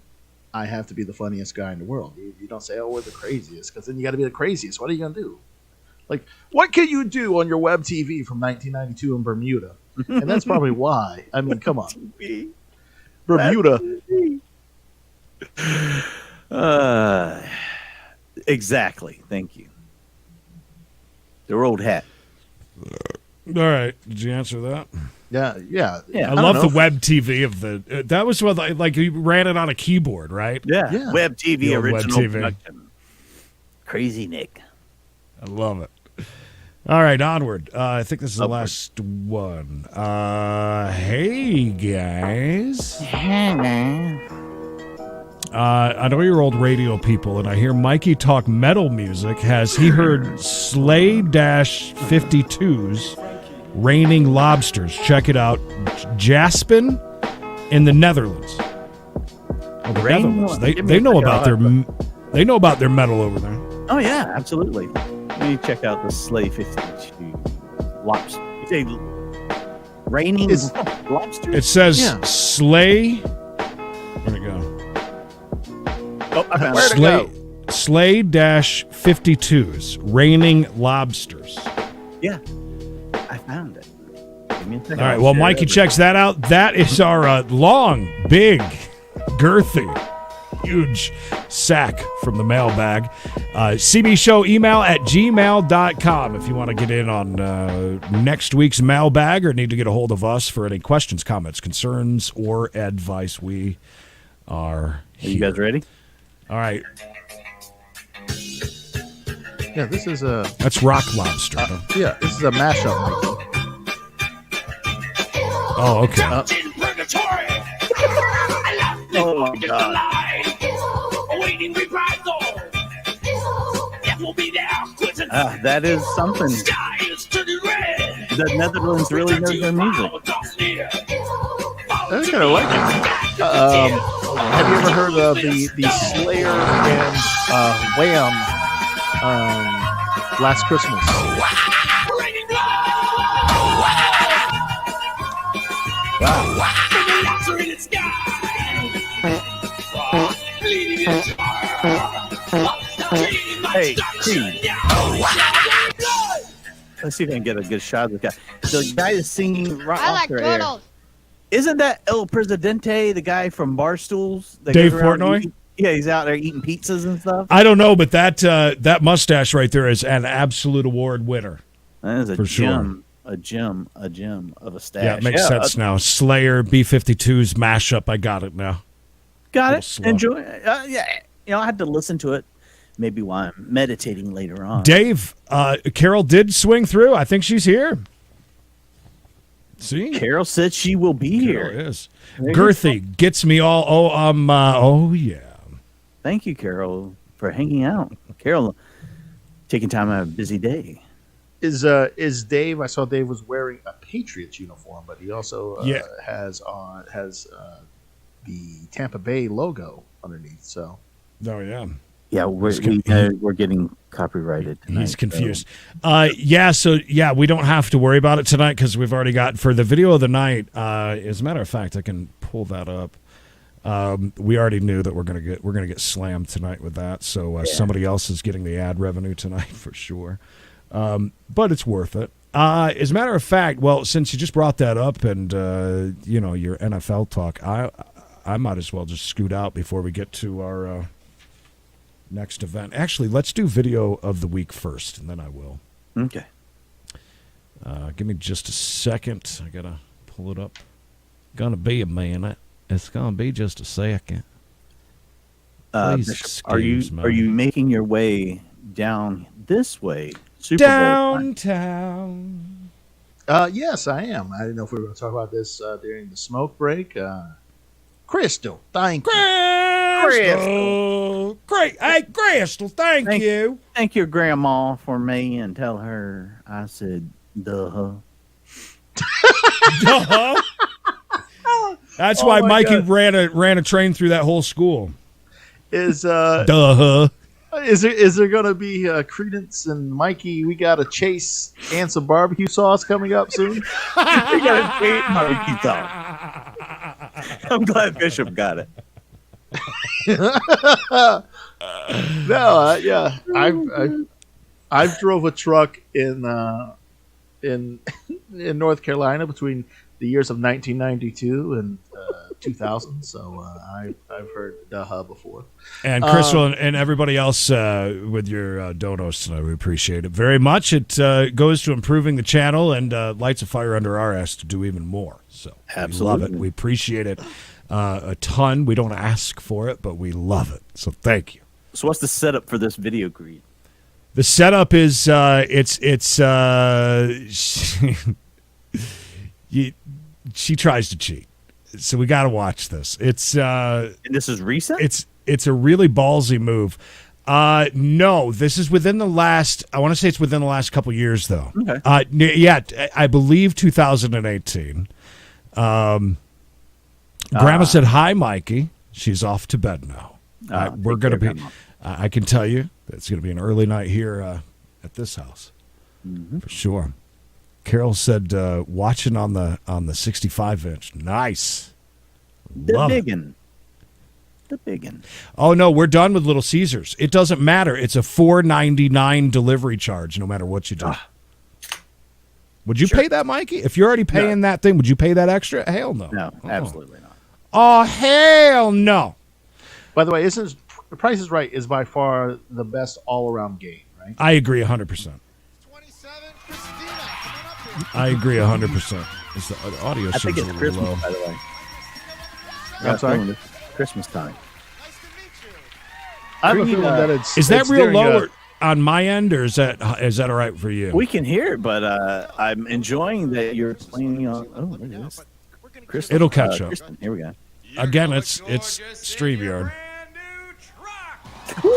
I have to be the funniest guy in the world. You don't say, oh, we're the craziest, because then you got to be the craziest. What are you going to do? Like, what can you do on your web TV from 1992 in Bermuda? And that's probably why. I mean, come on. Bermuda. Exactly. Thank you. Their old hat. All right. Did you answer that? Yeah. I love the web TV of the. That was what like you ran it on a keyboard, right? Yeah. Web TV original web TV. production. Crazy Nick. I love it. All right, onward. I think this is the last one. Hey guys. I know you're old radio people, and I hear Mikey talk metal music. Has he heard Slay-52's Raining Lobsters? Check it out. Jaspin in the Netherlands. Oh, the Netherlands. They know about their metal over there. Oh yeah, absolutely. Let me check out the Slay-52 lobster. You say raining lobsters? It says Slay. Where'd it go? Oh, I found it. Slay-52's Raining Lobsters. Yeah, I found it. Give me a second. All right, well, Mikey checks that out. That is our long, big, girthy huge sack from the mailbag. CB Show email at gmail.com if you want to get in on next week's mailbag or need to get a hold of us for any questions, comments, concerns, or advice. We are here. You guys ready? All right. Yeah, this is a... That's Rock Lobster. Yeah, this is a mashup, Mikey. Oh, okay. Oh, my God. That is something. The Netherlands really knows their music. I kind of like it. Have you ever heard of the Slayer and Wham Last Christmas? Hey, Steve. Let's see if I can get a good shot of the guy. The guy is singing right off their air. Isn't that El Presidente, the guy from Barstools? That Dave goes around Portnoy? Yeah, he's out there eating pizzas and stuff. I don't know, but that mustache right there is an absolute award winner. That is a For gem, a gem of a stash. Yeah, it makes sense now. Slayer, B-52's mashup. I got it now. Got it. Slow. Enjoy. Yeah, I had to listen to it. Maybe while I'm meditating later on. Dave, Carol did swing through. I think she's here. See? Carol said she will be here. Carol is. Girthy gets me all. Oh yeah. Thank you, Carol, for hanging out. Carol, taking time out of a busy day. Is Dave? I saw Dave was wearing a Patriots uniform, but he also has the Tampa Bay logo underneath. So. Oh yeah. Yeah, we're getting copyrighted tonight. He's confused. So. We don't have to worry about it tonight because we've already got for the video of the night. As a matter of fact, I can pull that up. We already knew that we're gonna get slammed tonight with that. So somebody else is getting the ad revenue tonight for sure. But it's worth it. As a matter of fact, well, since you just brought that up and your NFL talk, I might as well just scoot out before we get to our next event. Actually, let's do video of the week first, and then I will. Okay. Give me just a second. I gotta pull it up. Gonna be a minute. It's gonna be just a second. Bishop, are you making your way down this way? Super Downtown. Yes, I am. I didn't know if we were going to talk about this during the smoke break. Crystal, thank you. Crystal. Great. Hey, Crystal, thank you. Thank your grandma for me and tell her I said, duh. Duh. That's why Mikey ran a train through that whole school. Duh. Is there going to be Creedence and Mikey? We got a chase and some barbecue sauce coming up soon. We got a chase barbecue sauce. I'm glad Bishop got it. I've drove a truck in North Carolina between the years of 1992 and 2000, so I've heard duh before. And Crystal and everybody else with your donos tonight, we appreciate it very much. It goes to improving the channel and lights a fire under our ass to do even more. So absolutely, we love it. We appreciate it a ton. We don't ask for it, but we love it. So thank you. So what's the setup for this video, Creed? The setup is she tries to cheat. So we got to watch this. And this is recent? It's a really ballsy move. No, this is within the last, I want to say it's within the last couple years, though. Okay. I believe 2018. Grandma said, hi, Mikey. She's off to bed now. We're going to be, I can tell you, it's going to be an early night here at this house. For sure. Carol said, watching on the 65-inch. Nice. The biggin. Oh, no, we're done with Little Caesars. It doesn't matter. It's a $4.99 delivery charge no matter what you do. Would you pay that, Mikey? If you're already paying that thing, would you pay that extra? Hell no. No, absolutely not. Oh, hell no. By the way, isn't The Price is Right is by far the best all-around game, right? I agree 100%. I agree 100%. It's the audio I think seems it's a little Christmas, low. by the way. I'm sorry? It's Christmas time. I have a Creed, feeling that it's Is that it's real during, low on my end, or is that all right for you? We can hear it, but I'm enjoying that you're playing on. Oh, look at this. Kristen, It'll catch up. Kristen, here we go. Again, it's StreamYard.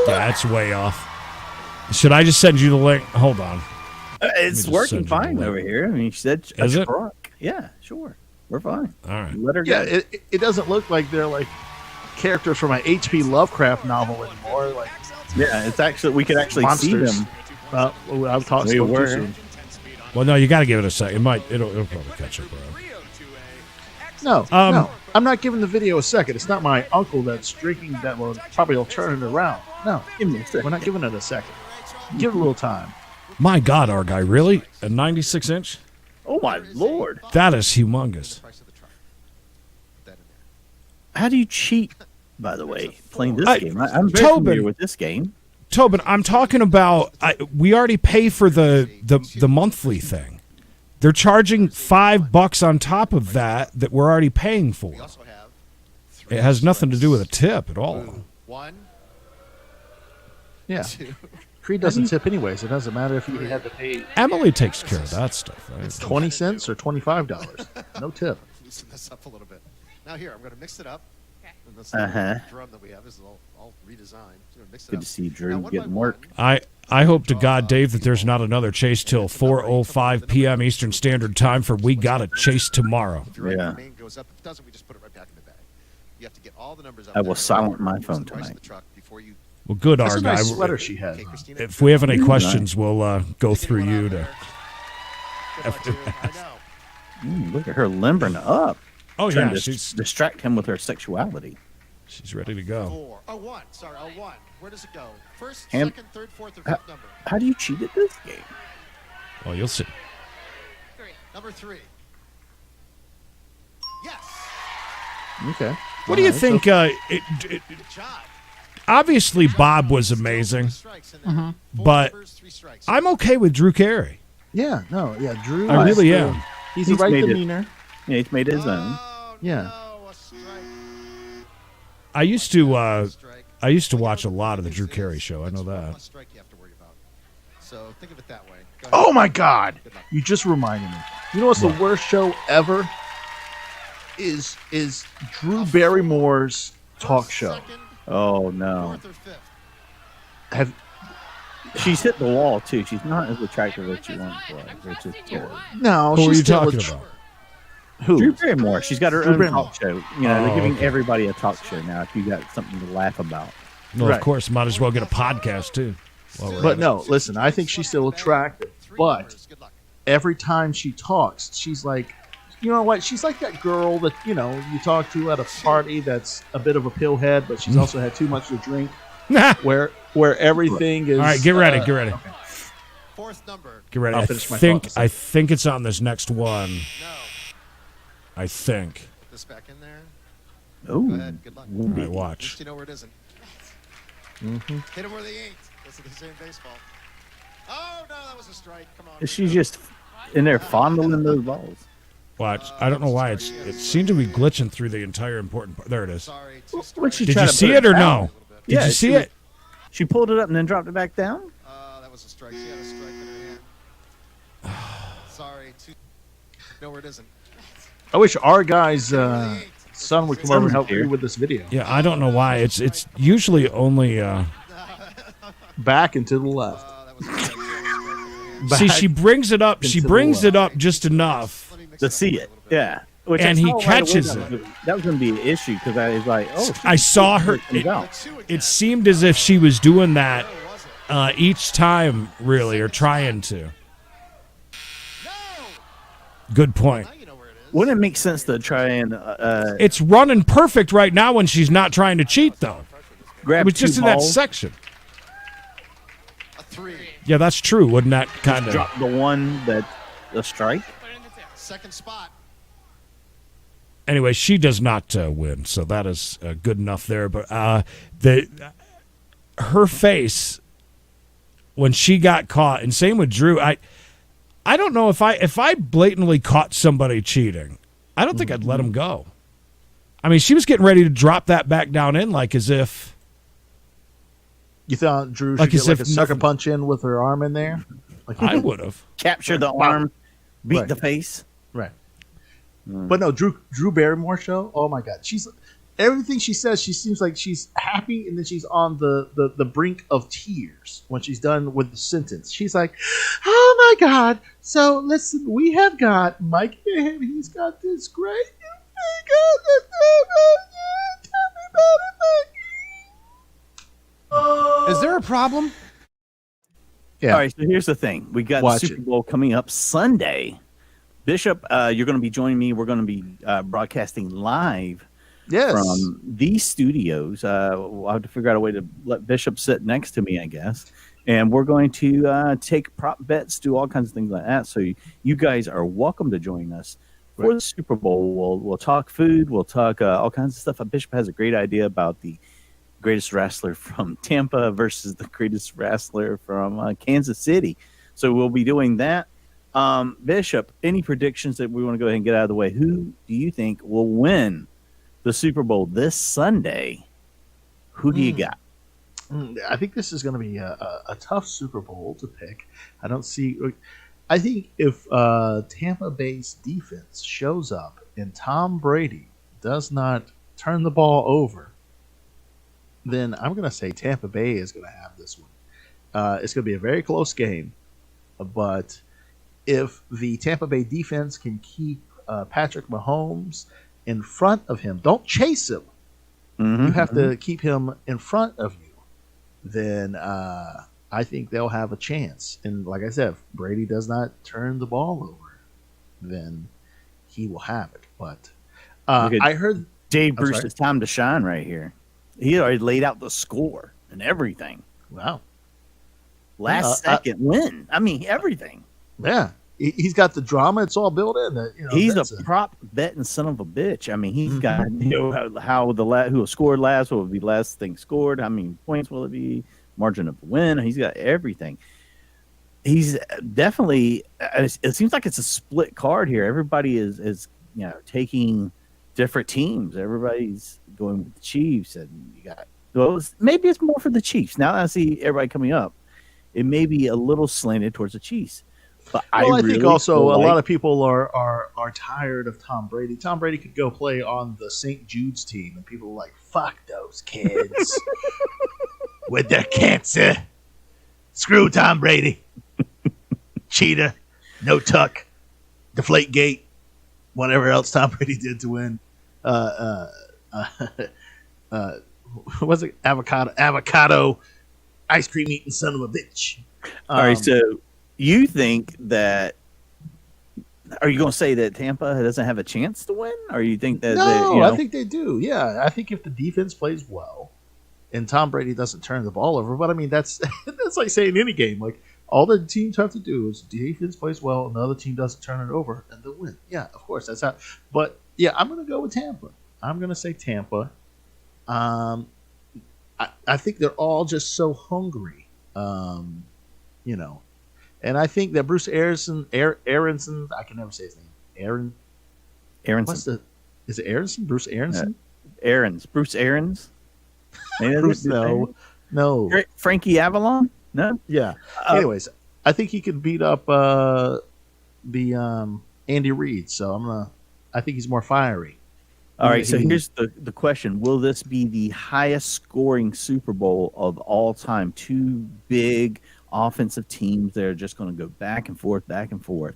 That's way off. Should I just send you the link? Hold on. It's just working send you fine the over link. here. I mean, she said Is a it? truck. Yeah, sure. We're fine. All right. Let her go. Yeah, it doesn't look like they're like characters from an H.P. Lovecraft novel anymore. Like Yeah, it's actually we could actually monsters. see them. I'll talk We too were. soon. Well, no, you got to give it a second. It'll probably catch up. Bro. No, no, I'm not giving the video a second. It's not my uncle that's drinking that will probably will turn it around. No, Give me a second. we're not giving it a second. Give it a little time. My God, our guy, really? A 96-inch? Oh my lord! That is humongous. How do you cheat? By the way, playing this game, I'm very Tobin. familiar with this game. Tobin, I'm talking about. We already pay for the monthly thing. They're charging $5 on top of that we're already paying for. It has nothing to do with a tip at all. Yeah, Creed doesn't tip anyways. It doesn't matter if you had to pay Emily takes care of that stuff, right? 20 cents or $25. No tip. Loosen this up a little bit. Now here, I'm going to mix it up. And this drum that we have is all redesigned. So I'm gonna mix it Good up. to see Now, Drew one getting by work. one, I hope to God, Dave, that there's not another chase till 4:05 p.m. Eastern Standard Time for We Gotta Chase Tomorrow. if your right Yeah. main goes up, if it doesn't, we just put it right back in the bag. You have to get all the numbers out I there. will silence my Use phone the price of tonight. the truck before you- Well, good, That's our a guy. nice sweater she has. Okay, Christina, If we have any Ooh, questions, we'll go through anyone you out to. there? Good luck to you. I know. Look at her limbering up. Oh Trying yeah, to she's distract him with her sexuality. ready to go. 4. Oh, 1. Sorry, 1. Where does it go? First, Ham- second, third, fourth, or fifth number? How do you cheat at this game? Well, you'll see. Number 3. Yes. Okay. What do you Alright, think? Good job. Obviously, Bob was amazing, Strikes in there. Four but numbers, 3 strikes. I'm okay with Drew Carey. Yeah, no, yeah, Drew. I really is, am. He's He's the right made it. demeanor. Yeah, he's made his own. Oh, Yeah. no, a strike. I used to Strike. watch a lot of the Drew Carey show. I know That's one that. less strike you have to worry about. So think of it that way. Go ahead. Oh my God! Good luck. You just reminded me. You know what's the worst show ever? Is Drew Barrymore's talk show? Second, Oh no, fourth, or fifth. Have she's hit the wall too. She's not as attractive as she once was, which is terrible. no? Who are she's you still talking a about? Who? Drew Barrymore. She's got her Drew own Barrymore. talk show. You know, they're giving okay. everybody a talk show now. If you got something to laugh about. Well, Right. of course, might as well get a podcast too. While we're But at it. no, listen. I think she's still attractive. Three But numbers. Good luck. every time she talks, she's like, you know what? She's like that girl that you talk to at a party that's a bit of a pillhead, but she's also had too much to drink. Where everything is. All right, get ready. Get ready. Fourth number. Get ready. I'll I finish my thought in a think second. it's on this next one. No. I think. Put this back in there. Oh, Go ahead. Good luck. All right, At least watch. you know where it isn't. Mm-hmm. Hit them where they ain't. This is the same baseball. Oh no, that was a strike. Come on. she's just in there fondling those balls. Watch. I don't know why it seemed to be glitching through the entire important part. There it is. Sorry. Two What'd strikes. she Did try you to see put it or down? no? Did Yeah, you see she it? She pulled it up and then dropped it back down. That was a strike. She had a strike in her hand. Sorry. No, where it isn't. I wish our guy's son would come over and help me with this video. Yeah, I don't know why. It's usually only. Back and to the left. That was a strike. She had a strike in her hand. See, Back she brings it up. She into the brings it left. up just enough. Let me mix To it up see a it, little bit. yeah. Which I And he saw right away catches that was going to be an issue because I was like, oh, I saw her. comes out. It seemed as if she was doing that each time, really, or trying to. Good point. Now you know where it is. Wouldn't it make sense to try and It's running perfect right now when she's not trying to cheat, though. It grab was just two in that balls, section. A 3. Yeah, that's true. Wouldn't that kind of? drop the one that the strike? Second spot. anyway, she does not win, so that is good enough there. But her face when she got caught, and same with Drew. I don't know if I blatantly caught somebody cheating, I don't think I'd let him go. I mean, she was getting ready to drop that back down in, like as if. You thought Drew should get like a sucker punch in with her arm in there? Like I would have captured the arm, beat the face. Right. But no, Drew Barrymore show. Oh my God, she's everything she says. She seems like she's happy, and then she's on the brink of tears when she's done with the sentence. She's like, "Oh my God!" So listen, we have got Mikey, and he's got this great. Is there a problem? Yeah. All right. So here's the thing: we got the Super Bowl coming up Sunday. Bishop, you're going to be joining me. We're going to be broadcasting live from these studios. I'll have to figure out a way to let Bishop sit next to me, I guess. And we're going to take prop bets, do all kinds of things like that. So you guys are welcome to join us for the Super Bowl. We'll talk food. We'll talk all kinds of stuff. Bishop has a great idea about the greatest wrestler from Tampa versus the greatest wrestler from Kansas City. So we'll be doing that. Bishop, any predictions that we want to go ahead and get out of the way? Who do you think will win the Super Bowl this Sunday? Who do you got? I think this is going to be a tough Super Bowl to pick. I think if Tampa Bay's defense shows up and Tom Brady does not turn the ball over, then I'm going to say Tampa Bay is going to have this one. It's going to be a very close game, but if the Tampa Bay defense can keep Patrick Mahomes in front of him, don't chase him. You have to keep him in front of you. Then I think they'll have a chance. And like I said, if Brady does not turn the ball over, then he will have it. But I heard Dave Bruce's time to shine right here. He already laid out the score and everything. Wow. Last second win. I mean, everything. Yeah. He's got the drama. It's all built in. He's a prop betting son of a bitch. I mean, he's got who scored last, what will be last thing scored, how many points will it be, margin of win. He's got everything. He's definitely. It seems like it's a split card here. Everybody is taking different teams. Everybody's going with the Chiefs, and you got maybe it's more for the Chiefs. Now that I see everybody coming up, it may be a little slanted towards the Chiefs. But I think also a lot of people are tired of Tom Brady. Tom Brady could go play on the St. Jude's team, and people are like, "Fuck those kids with their cancer. Screw Tom Brady, cheetah, no tuck, deflate gate, whatever else Tom Brady did to win." What was it? Avocado, ice cream eating son of a bitch. All right, so. You think that? Are you going to say that Tampa doesn't have a chance to win, or you think that? No, I think they do. Yeah, I think if the defense plays well, and Tom Brady doesn't turn the ball over, but I mean that's like saying any game. Like all the teams have to do is defense plays well, and the other team doesn't turn it over, and they'll win. Yeah, of course that's how. But yeah, I'm going to go with Tampa. I'm going to say Tampa. I think they're all just so hungry. And I think that Bruce Aronson, I can never say his name. Aronson. Is it Aronson? Bruce Aronson? Bruce Aarons? Bruce, no. Frankie Avalon? No? Yeah. Anyways, I think he can beat up the Andy Reid, so I think he's more fiery. All right, so here's the question. Will this be the highest scoring Super Bowl of all time? Two big offensive teams that are just going to go back and forth, back and forth.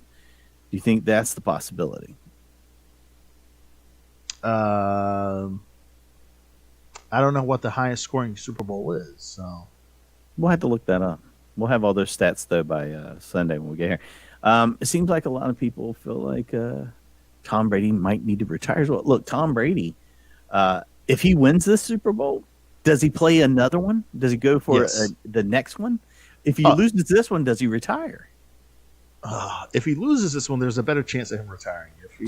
Do you think that's the possibility? I don't know what the highest scoring Super Bowl is, so we'll have to look that up. We'll have all those stats though by Sunday when we get here. It seems like a lot of people feel like Tom Brady might need to retire as well. Look, Tom Brady, if he wins this Super Bowl, does he play another one? Does he go for the next one? If he loses this one, does he retire? If he loses this one, there's a better chance of him retiring. If he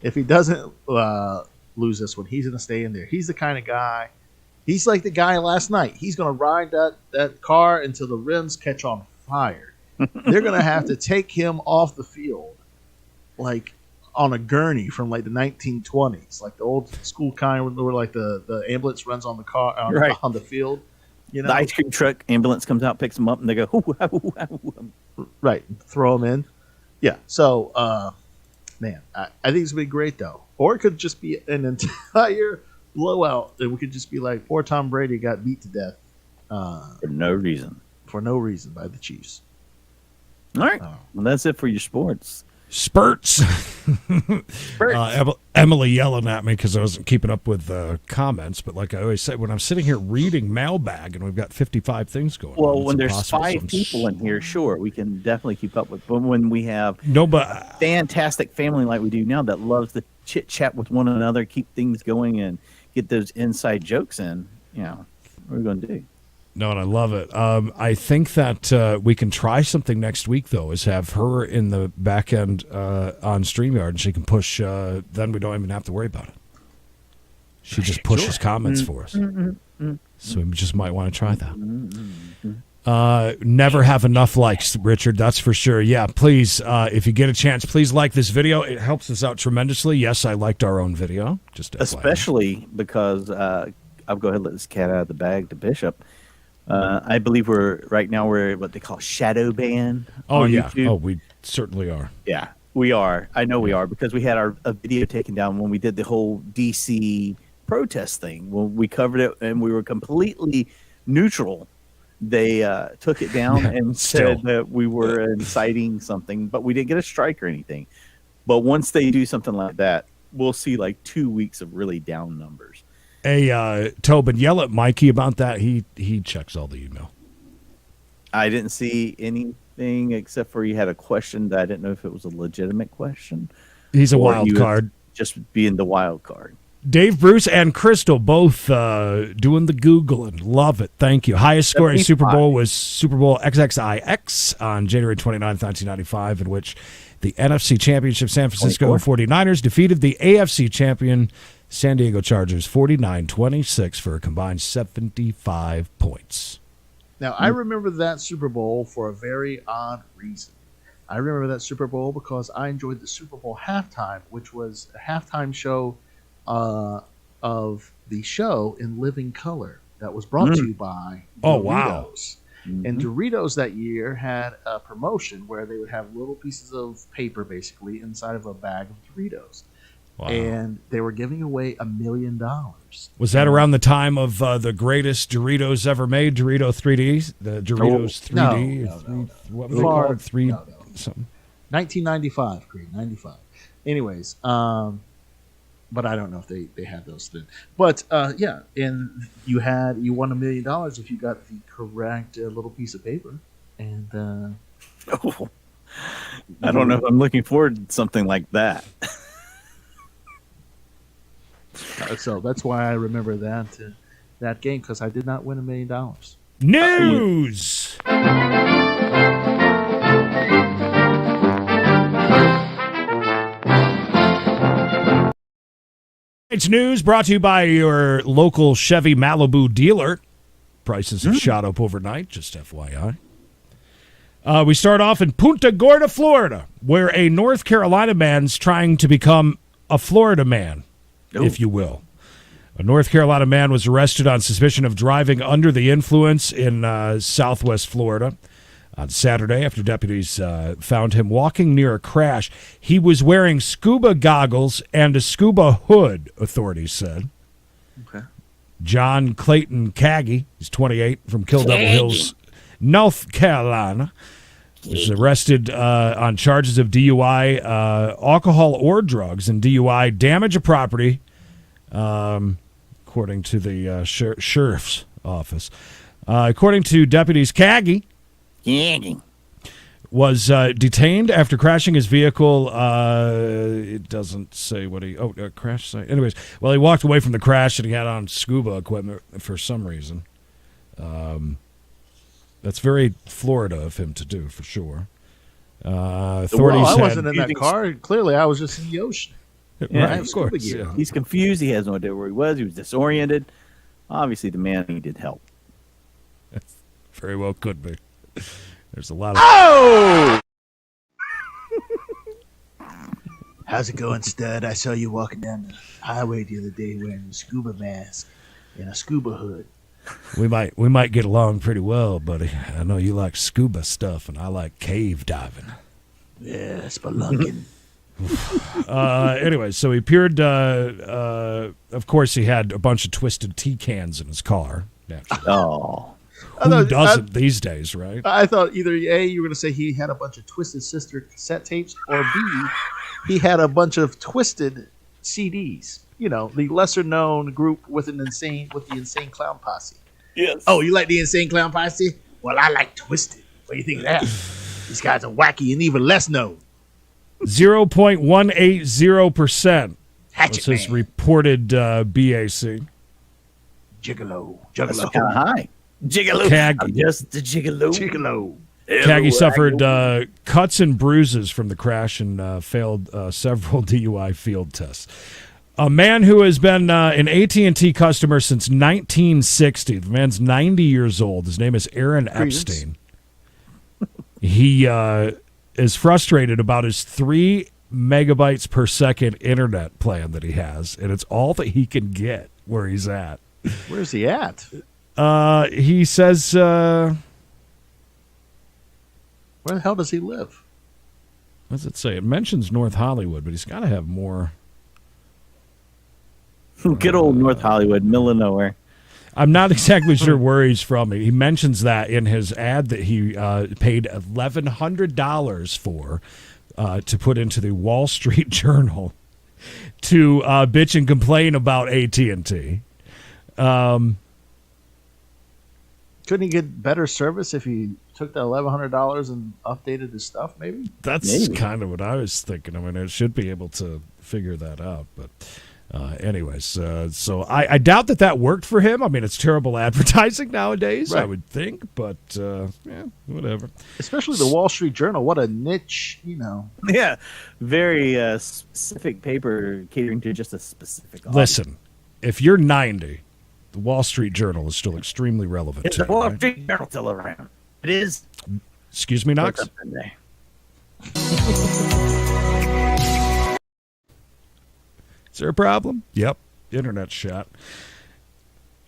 If he doesn't lose this one, he's going to stay in there. He's the kind of guy. He's like the guy last night. He's going to ride that car until the rims catch on fire. They're going to have to take him off the field like on a gurney from like the 1920s, like the old school kind where like the ambulance runs on the car on the field. You know, the ice cream truck ambulance comes out, picks them up, and they go, right, throw them in. Yeah. So, man, I think it's gonna be great though, or it could just be an entire blowout, and we could just be like, poor Tom Brady got beat to death for no reason by the Chiefs. All right, well, that's it for your sports. Spurts. Emily yelling at me because I wasn't keeping up with comments. But like I always say, when I'm sitting here reading Mailbag and we've got 55 things going on. Well, when there's 5 people in here, sure, we can definitely keep up with. But when we have a fantastic family like we do now that loves to chit chat with one another, keep things going, and get those inside jokes in, what are we going to do? No, and I love it. I think that we can try something next week, though, is have her in the back end on StreamYard, and she can push. Then we don't even have to worry about it. She just pushes comments for us. So we just might want to try that. Never have enough likes, Richard. That's for sure. Yeah, please, if you get a chance, please like this video. It helps us out tremendously. Yes, I liked our own video. Just especially because I'll go ahead and let this cat out of the bag to Bishop. I believe we're what they call shadow ban. Oh, on yeah. YouTube. Oh, we certainly are. Yeah, we are. I know we are because we had a video taken down when we did the whole DC protest thing. When we covered it and we were completely neutral, they took it down and said that we were inciting something, but we didn't get a strike or anything. But once they do something like that, we'll see like 2 weeks of really down numbers. Hey, Tobin, yell at Mikey about that. He checks all the email. I didn't see anything except for he had a question that I didn't know if it was a legitimate question. He's a wild card. Just being the wild card. Dave Bruce and Crystal both doing the Googling. Love it. Thank you. Highest scoring Super Bowl was Super Bowl XXIX on January 29th, 1995, in which the NFC Championship San Francisco 49ers defeated the AFC champion San Diego Chargers 49-26 for a combined 75 points. Now, I remember that Super Bowl for a very odd reason. I remember that Super Bowl because I enjoyed the Super Bowl halftime, which was a halftime show of the show in living color that was brought to you by Doritos. Oh, wow. And Doritos that year had a promotion where they would have little pieces of paper, basically, inside of a bag of Doritos. Wow. And they were giving away $1 million. Was that around the time of the greatest Doritos ever made, Dorito 3D? The Doritos 3D? No. What were they called? Something? 1995, Creed, 95. Anyways, but I don't know if they had those then. But, yeah, and you won $1 million if you got the correct little piece of paper. And I don't know if I'm looking forward to something like that. So that's why I remember that game, because I did not win $1 million. News. It's news brought to you by your local Chevy Malibu dealer. Prices have shot up overnight, just FYI. We start off in Punta Gorda, Florida, where a North Carolina man's trying to become a Florida man, if you will. A North Carolina man was arrested on suspicion of driving under the influence in southwest Florida on Saturday after deputies found him walking near a crash. He was wearing scuba goggles and a scuba hood, authorities said. Okay. John Clayton Caggie, he's 28, from Kill Devil Hills, North Carolina, was arrested on charges of DUI, alcohol or drugs, and DUI, damage of property, according to the sheriff's office. According to deputies, Caggie was detained after crashing his vehicle. It doesn't say what he... crash site. Anyways, well, he walked away from the crash and he had on scuba equipment for some reason. That's very Florida of him to do, for sure. Authorities I wasn't in that car. Clearly, I was just in the ocean. Yeah, Right, of course. Yeah. He's confused. He has no idea where he was. He was disoriented. Obviously, the man needed help. Very well could be. There's a lot of. Oh! How's it going, stud? I saw you walking down the highway the other day wearing a scuba mask and a scuba hood. We might get along pretty well, buddy. I know you like scuba stuff, and I like cave diving. Yeah, spelunking. Anyway, so he appeared. Of course, he had a bunch of twisted tea cans in his car. Naturally. Oh. Who doesn't these days, right? I thought either A, you were going to say he had a bunch of Twisted Sister cassette tapes, or B, he had a bunch of Twisted CDs. You know, the lesser known group with the Insane Clown Posse. Yes. Oh, you like the Insane Clown Posse? Well, I like Twisted. What do you think of that? These guys are wacky and even less known. 0.180%. Hatchet was his Man. reported BAC. Gigolo. That's Juggalo. kind of high. Gigolo. Cag- I'm just a gigolo. Gigolo. Caggy suffered cuts and bruises from the crash and failed several DUI field tests. A man who has been an AT&T customer since 1960. The man's 90 years old. His name is Aaron Epstein. He is frustrated about his 3 megabytes per second internet plan that he has, and it's all that he can get where he's at. Where's he at? He says... Where the hell does he live? What does it say? It mentions North Hollywood, but he's got to have more. Good old North Hollywood, middle of nowhere. I'm not exactly sure where he's from. He mentions that in his ad that he paid $1,100 for to put into the Wall Street Journal to bitch and complain about AT&T. Couldn't he get better service if he took that $1,100 and updated his stuff, maybe? That's kind of what I was thinking. I mean, it should be able to figure that out. But anyways, so I doubt that worked for him. I mean, it's terrible advertising nowadays, Right. I would think. But, yeah, whatever. Especially the Wall Street Journal. What a niche, you know. Yeah. Very specific paper catering to just a specific audience. Listen, if you're 90, the Wall Street Journal is still extremely relevant It's to the you, Wall right? Street Journal still around. It is. Excuse me, Knox? What's up in there? Is there a problem? Yep. Internet shot.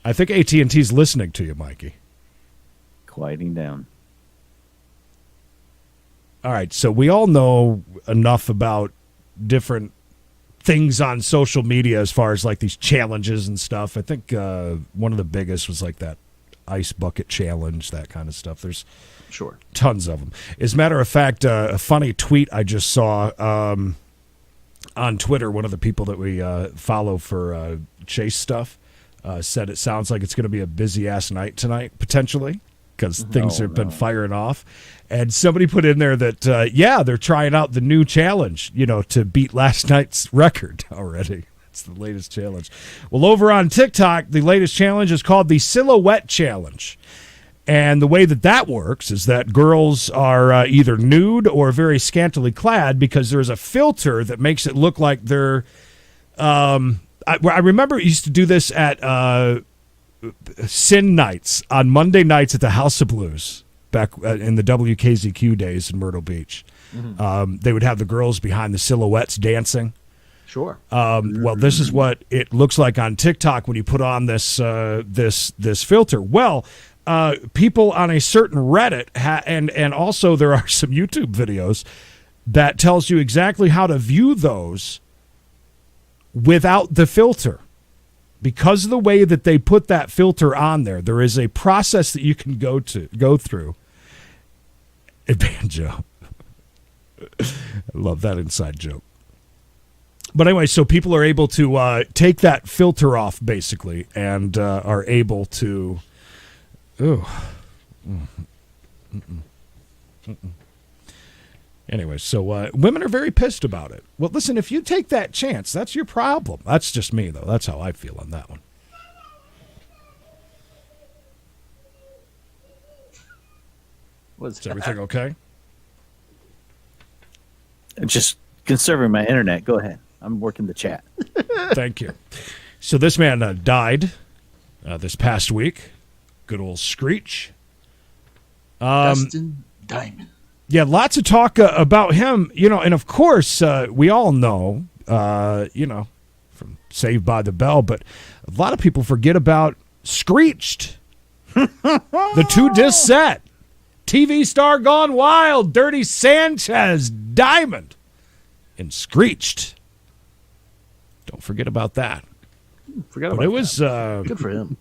I think AT&T's listening to you, Mikey. Quieting down. All right, so we all know enough about different things on social media as far as like these challenges and stuff. I think one of the biggest was like that ice bucket challenge, that kind of stuff. There's Sure. tons of them. As a matter of fact, a funny tweet I just saw on Twitter, one of the people that we follow for Chase stuff said it sounds like it's going to be a busy-ass night tonight, potentially, because things have been firing off. And somebody put in there that, yeah, they're trying out the new challenge, to beat last night's record already. It's the latest challenge. Well, over on TikTok, the latest challenge is called the Silhouette Challenge. And the way that works is that girls are either nude or very scantily clad because there's a filter that makes it look like they're... I remember you used to do this at Sin Nights on Monday nights at the House of Blues back in the WKZQ days in Myrtle Beach. Mm-hmm. They would have the girls behind the silhouettes dancing. Sure. Well, this is what it looks like on TikTok when you put on this filter. Well, people on a certain Reddit and also there are some YouTube videos that tells you exactly how to view those without the filter. Because of the way that they put that filter on there is a process that you can go through. A banjo. I love that inside joke. But anyway, so people are able to take that filter off, basically, and are able to... Anyway, so women are very pissed about it. Well, listen, if you take that chance, that's your problem. That's just me, though. That's how I feel on that one. Is everything okay? Just conserving my internet. Go ahead. I'm working the chat. Thank you. So this man died this past week. Good old Screech. Dustin Diamond. Yeah, lots of talk about him, and of course, we all know, from Saved by the Bell, but a lot of people forget about Screeched. The 2-disc set. TV star gone wild, Dirty Sanchez, Diamond, and Screeched. Don't forget about that. Forget But about it was good for him.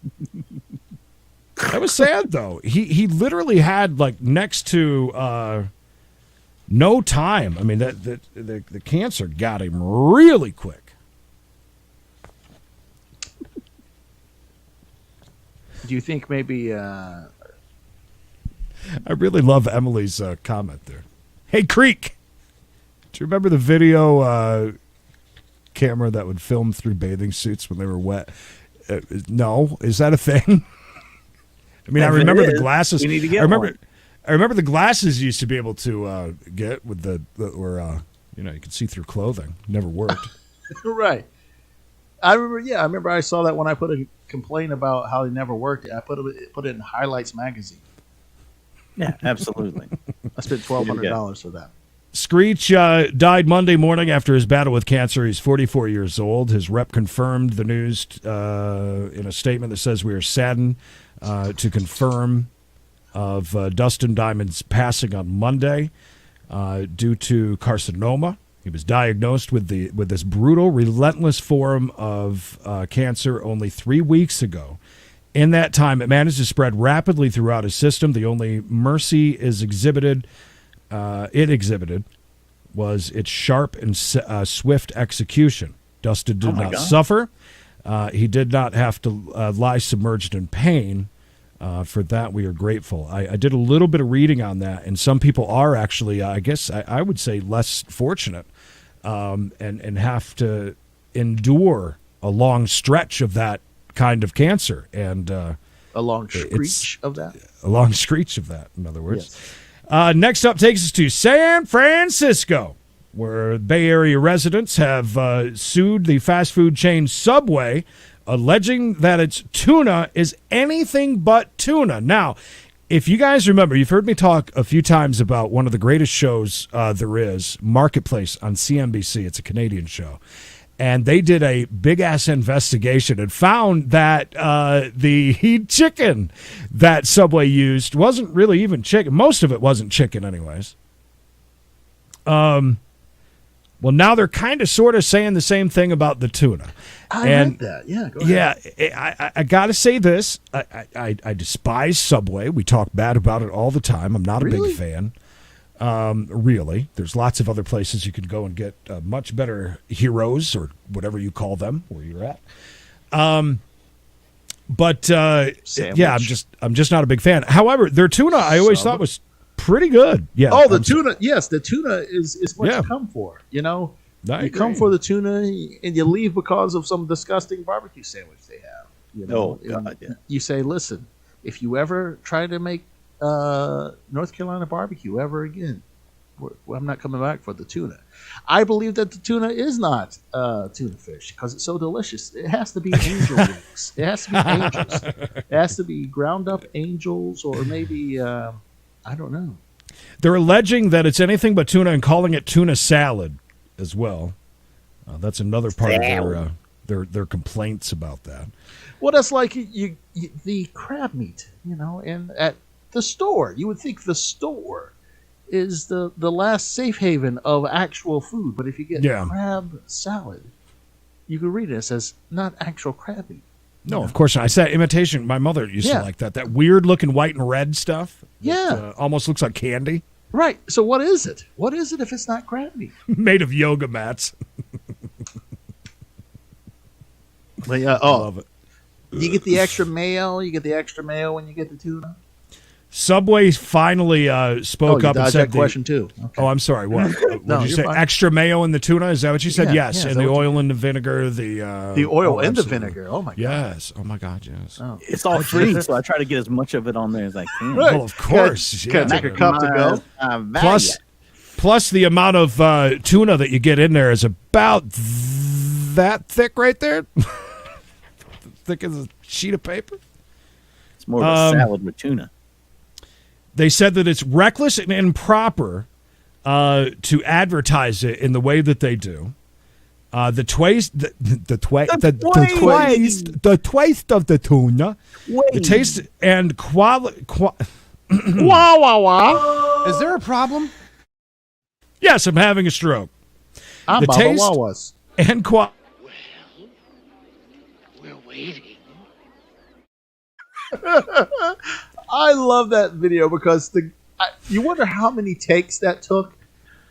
That was sad though. He literally had like next to no time. I mean the cancer got him really quick. Do you think maybe I really love Emily's comment there. Hey Creek, do you remember the video camera that would film through bathing suits when they were wet? No, is that a thing? I mean, I remember the glasses. We need to get I remember the glasses you used to be able to get with the you could see through clothing. Never worked. right? I remember I saw that when I put a complaint about how they never worked. I put it in Highlights magazine. Yeah, absolutely. I spent $1,200 for that. Screech died Monday morning after his battle with cancer. He's 44 years old. His rep confirmed the news in a statement that says, "We are saddened to confirm of Dustin Diamond's passing on Monday due to carcinoma. He was diagnosed with this brutal, relentless form of cancer only 3 weeks ago. In that time, it managed to spread rapidly throughout his system. The only mercy it exhibited was its sharp and swift execution. Dustin did not suffer. He did not have to lie submerged in pain. For that, we are grateful. I did a little bit of reading on that, and some people are actually, I guess I would say, less fortunate and have to endure a long stretch of that kind of cancer. And a long screech of that? A long screech of that, in other words. Yes. Next up takes us to San Francisco, where Bay Area residents have sued the fast food chain Subway, alleging that its tuna is anything but tuna. Now, if you guys remember, you've heard me talk a few times about one of the greatest shows there is, Marketplace on CNBC. It's a Canadian show. And they did a big-ass investigation and found that the chicken that Subway used wasn't really even chicken. Most of it wasn't chicken anyways. Well, now they're kind of sort of saying the same thing about the tuna. I read that. Yeah, go ahead. Yeah, I got to say this. I despise Subway. We talk bad about it all the time. I'm not a big fan. Really. There's lots of other places you could go and get much better heroes or whatever you call them where you're at. But yeah, I'm just not a big fan. However, their tuna I always thought was pretty good. Yeah. Oh, the tuna. Yes, the tuna is what you come for. You know, you come for the tuna and you leave because of some disgusting barbecue sandwich they have. You know, you say, listen, if you ever try to make North Carolina barbecue ever again, I'm not coming back for the tuna. I believe that the tuna is not tuna fish because it's so delicious. It has to be angel wings. It has to be angels. It has to be ground up angels or maybe I don't know. They're alleging that it's anything but tuna and calling it tuna salad as well. That's another part of their complaints about that. Well, that's like the crab meat, you know, and at the store, you would think the store is the last safe haven of actual food. But if you get crab salad, you can read it. It says not actual crab meat. No, of course not. I said imitation. My mother used to like that. That weird looking white and red stuff. Yeah. Almost looks like candy. Right. So what is it? What is it if it's not crab meat? Made of yoga mats. But I love it. You get the extra mayo. You get the extra mayo when you get the tuna. Subway finally spoke up and said that question too. Okay. Oh, I'm sorry. What? No, did you say? fine. Extra mayo in the tuna? Is that what you said? Yes. Yeah, And the oil and the vinegar. The oil and the vinegar. Oh my god. Yes. Oh my god. Yes. Oh. It's all free, so I try to get as much of it on there as I can. Right. Well, of course. Can I take a cup to go? Plus the amount of tuna that you get in there is about that thick right there. Thick as a sheet of paper. It's more of a salad with tuna. They said that it's reckless and improper to advertise it in the way that they do. The taste of the tuna, the taste and quality. Wah wah wah. Is there a problem? Yes, I'm having a stroke. I'm The Baba taste Wawas. and quality. We're waiting. I love that video because you wonder how many takes that took.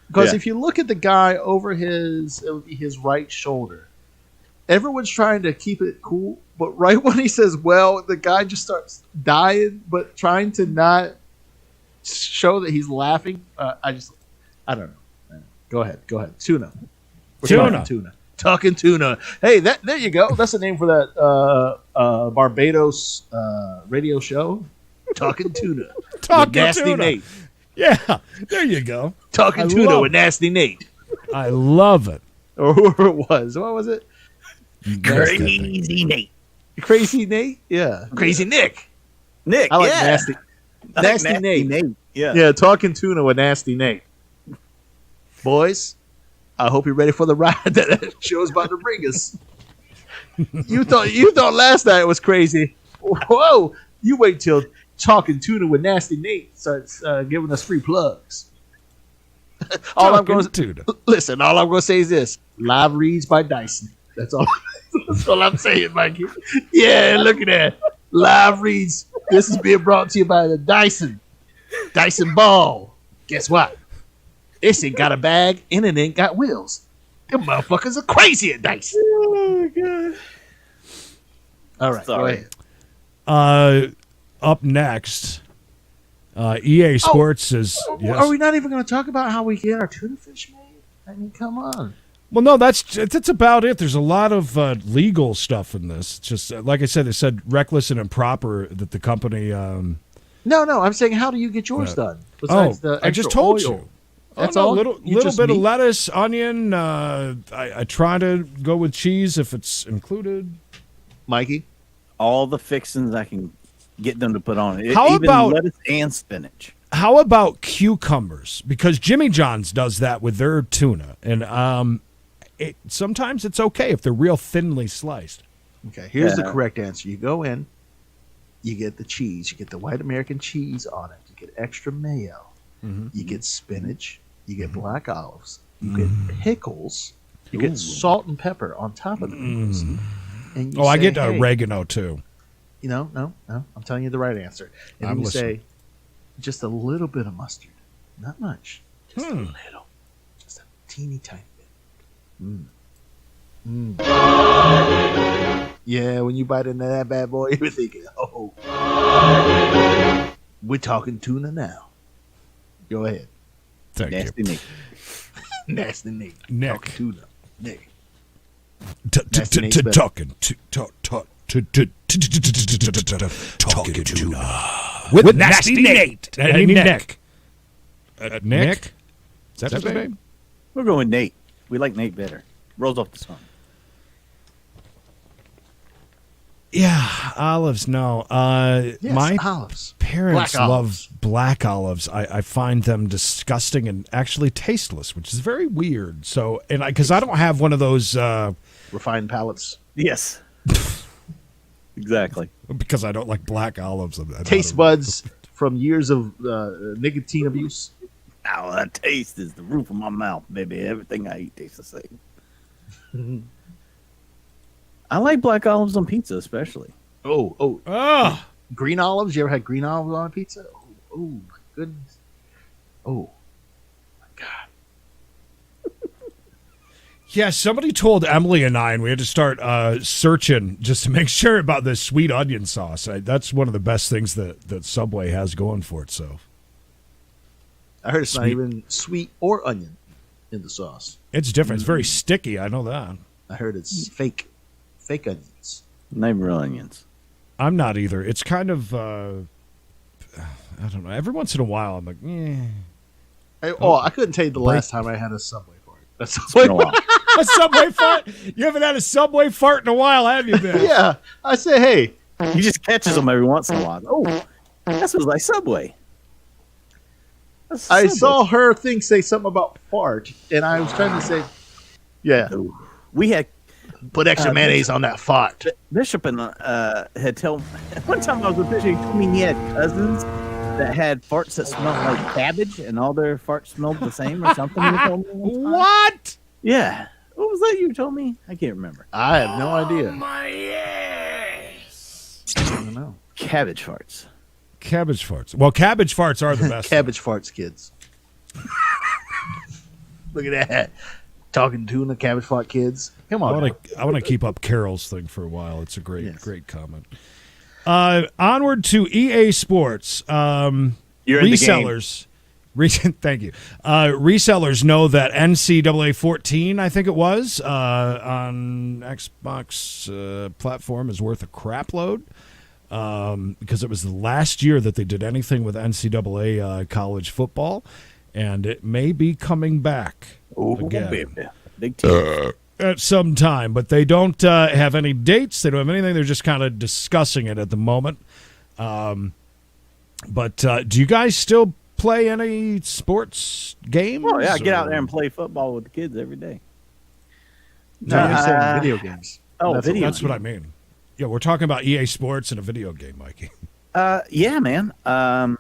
Because if you look at the guy over his right shoulder, everyone's trying to keep it cool, but right when he says, well, the guy just starts dying, but trying to not show that he's laughing. I don't know. Go ahead. Tuna. Talking tuna. Hey, there you go. That's the name for that Barbados radio show. Talking tuna. Talking Nasty tuna. Nate. Yeah, there you go. Talking tuna with Nasty Nate. I love it. Or whoever it was. What was it? Crazy Nate. Crazy Nate? Yeah. Crazy Nick. Nick, I like yeah. Nasty. I like Nasty Nate. Yeah. Yeah, talking tuna with Nasty Nate. Boys, I hope you're ready for the ride that show's about to bring us. You thought last night was crazy. Whoa! You wait till talking tuna with Nasty Nate starts giving us free plugs. All I'm going to say is this: live reads by Dyson. That's all. That's all I'm saying, Mikey. Yeah, look at that. Live reads. This is being brought to you by the Dyson Ball. Guess what? This ain't got a bag and it ain't got wheels. Them motherfuckers are crazy at Dyson. Oh my god. All right, Sorry. go ahead. Up next, EA Sports is. Yes. Are we not even going to talk about how we get our tuna fish made? I mean, come on. Well, no, that's about it. There's a lot of legal stuff in this. It's just like I said, they said reckless and improper that the company. No, I'm saying, how do you get yours done? Besides the I just extra told oil? you. That's all. all. Little bit of lettuce, onion. I try to go with cheese if it's included. Mikey, All the fixings I can get them to put on it. How Even about- lettuce and spinach? How about cucumbers? Because Jimmy John's does that with their tuna, and sometimes it's okay if they're real thinly sliced. okay. Here's the correct answer. You go in, you get the cheese, you get the white American cheese on it, you get extra mayo, you get spinach, you get black olives, you get pickles, you get salt and pepper on top of the pickles. And you I say, get hey, oregano too. No. I'm telling you the right answer. And I'm then you listening. say, just a little bit of mustard. Not much. Just a little. Just a teeny tiny bit. Yeah, when you bite into that bad boy, you're thinking, oh, we're talking tuna now. Go ahead. Thank Nasty you. Nate. Nasty Nate. Nick. Talking tuna. Nick. Talking tuna with Nasty Nate. Nick. Nick? Is that his name? We're going Nate. We like Nate better. Rolls off the tongue. Yeah, olives. No. Yes, My olives. parents Black love olives. black olives. I find them disgusting and actually tasteless, which is very weird. So, and because I don't have one of those. Refined palates. Yes. Exactly. Because I don't like black olives. Taste buds from years of nicotine abuse. Now that taste is the roof of my mouth, baby. Everything I eat tastes the same. I like black olives on pizza, especially. Oh. Green olives? You ever had green olives on a pizza? Oh, my goodness. Oh, my God. Yeah, somebody told Emily and I, and we had to start searching just to make sure about this sweet onion sauce. That's one of the best things that Subway has going for itself. I heard it's not Sweet. even sweet or onion in the sauce. It's different. It's very sticky. I know that. I heard it's fake onions. Not even real onions. I'm not either. It's kind of, I don't know. Every once in a while, I'm like, I couldn't tell you the last time I had a Subway part. That's It's been a while. A Subway fart? You haven't had a Subway fart in a while, have you, Ben? Yeah. I say, hey. He just catches them every once in a while. Oh, that was like Subway. I saw her thing say something about fart, and I was trying to say, yeah. We had put extra mayonnaise on that fart. Bishop and had told one time I was with Bishop. He told me he had cousins that had farts that smelled like cabbage, and all their farts smelled the same or something. He told me what? Yeah. What was that you told me? I can't remember. I have no idea. My ass. I don't know. Cabbage farts. Cabbage farts. Well, cabbage farts are the best. Cabbage farts, kids. Look at that. Talking tuna, cabbage fart kids. Come on. I want to keep up Carol's thing for a while. It's a great comment. Onward to EA Sports. You're resellers. Thank you. Resellers know that NCAA 14, I think it was, on Xbox platform is worth a crap load. Because it was the last year that they did anything with NCAA college football, and it may be coming back again. Big team. At some time, but they don't have any dates. They don't have anything. They're just kind of discussing it at the moment. But do you guys still play any sports games? Oh, yeah, I get out there and play football with the kids every day. No, you're saying video games. Oh, that's what I mean. Yeah, we're talking about EA Sports and a video game, Mikey. Yeah, man.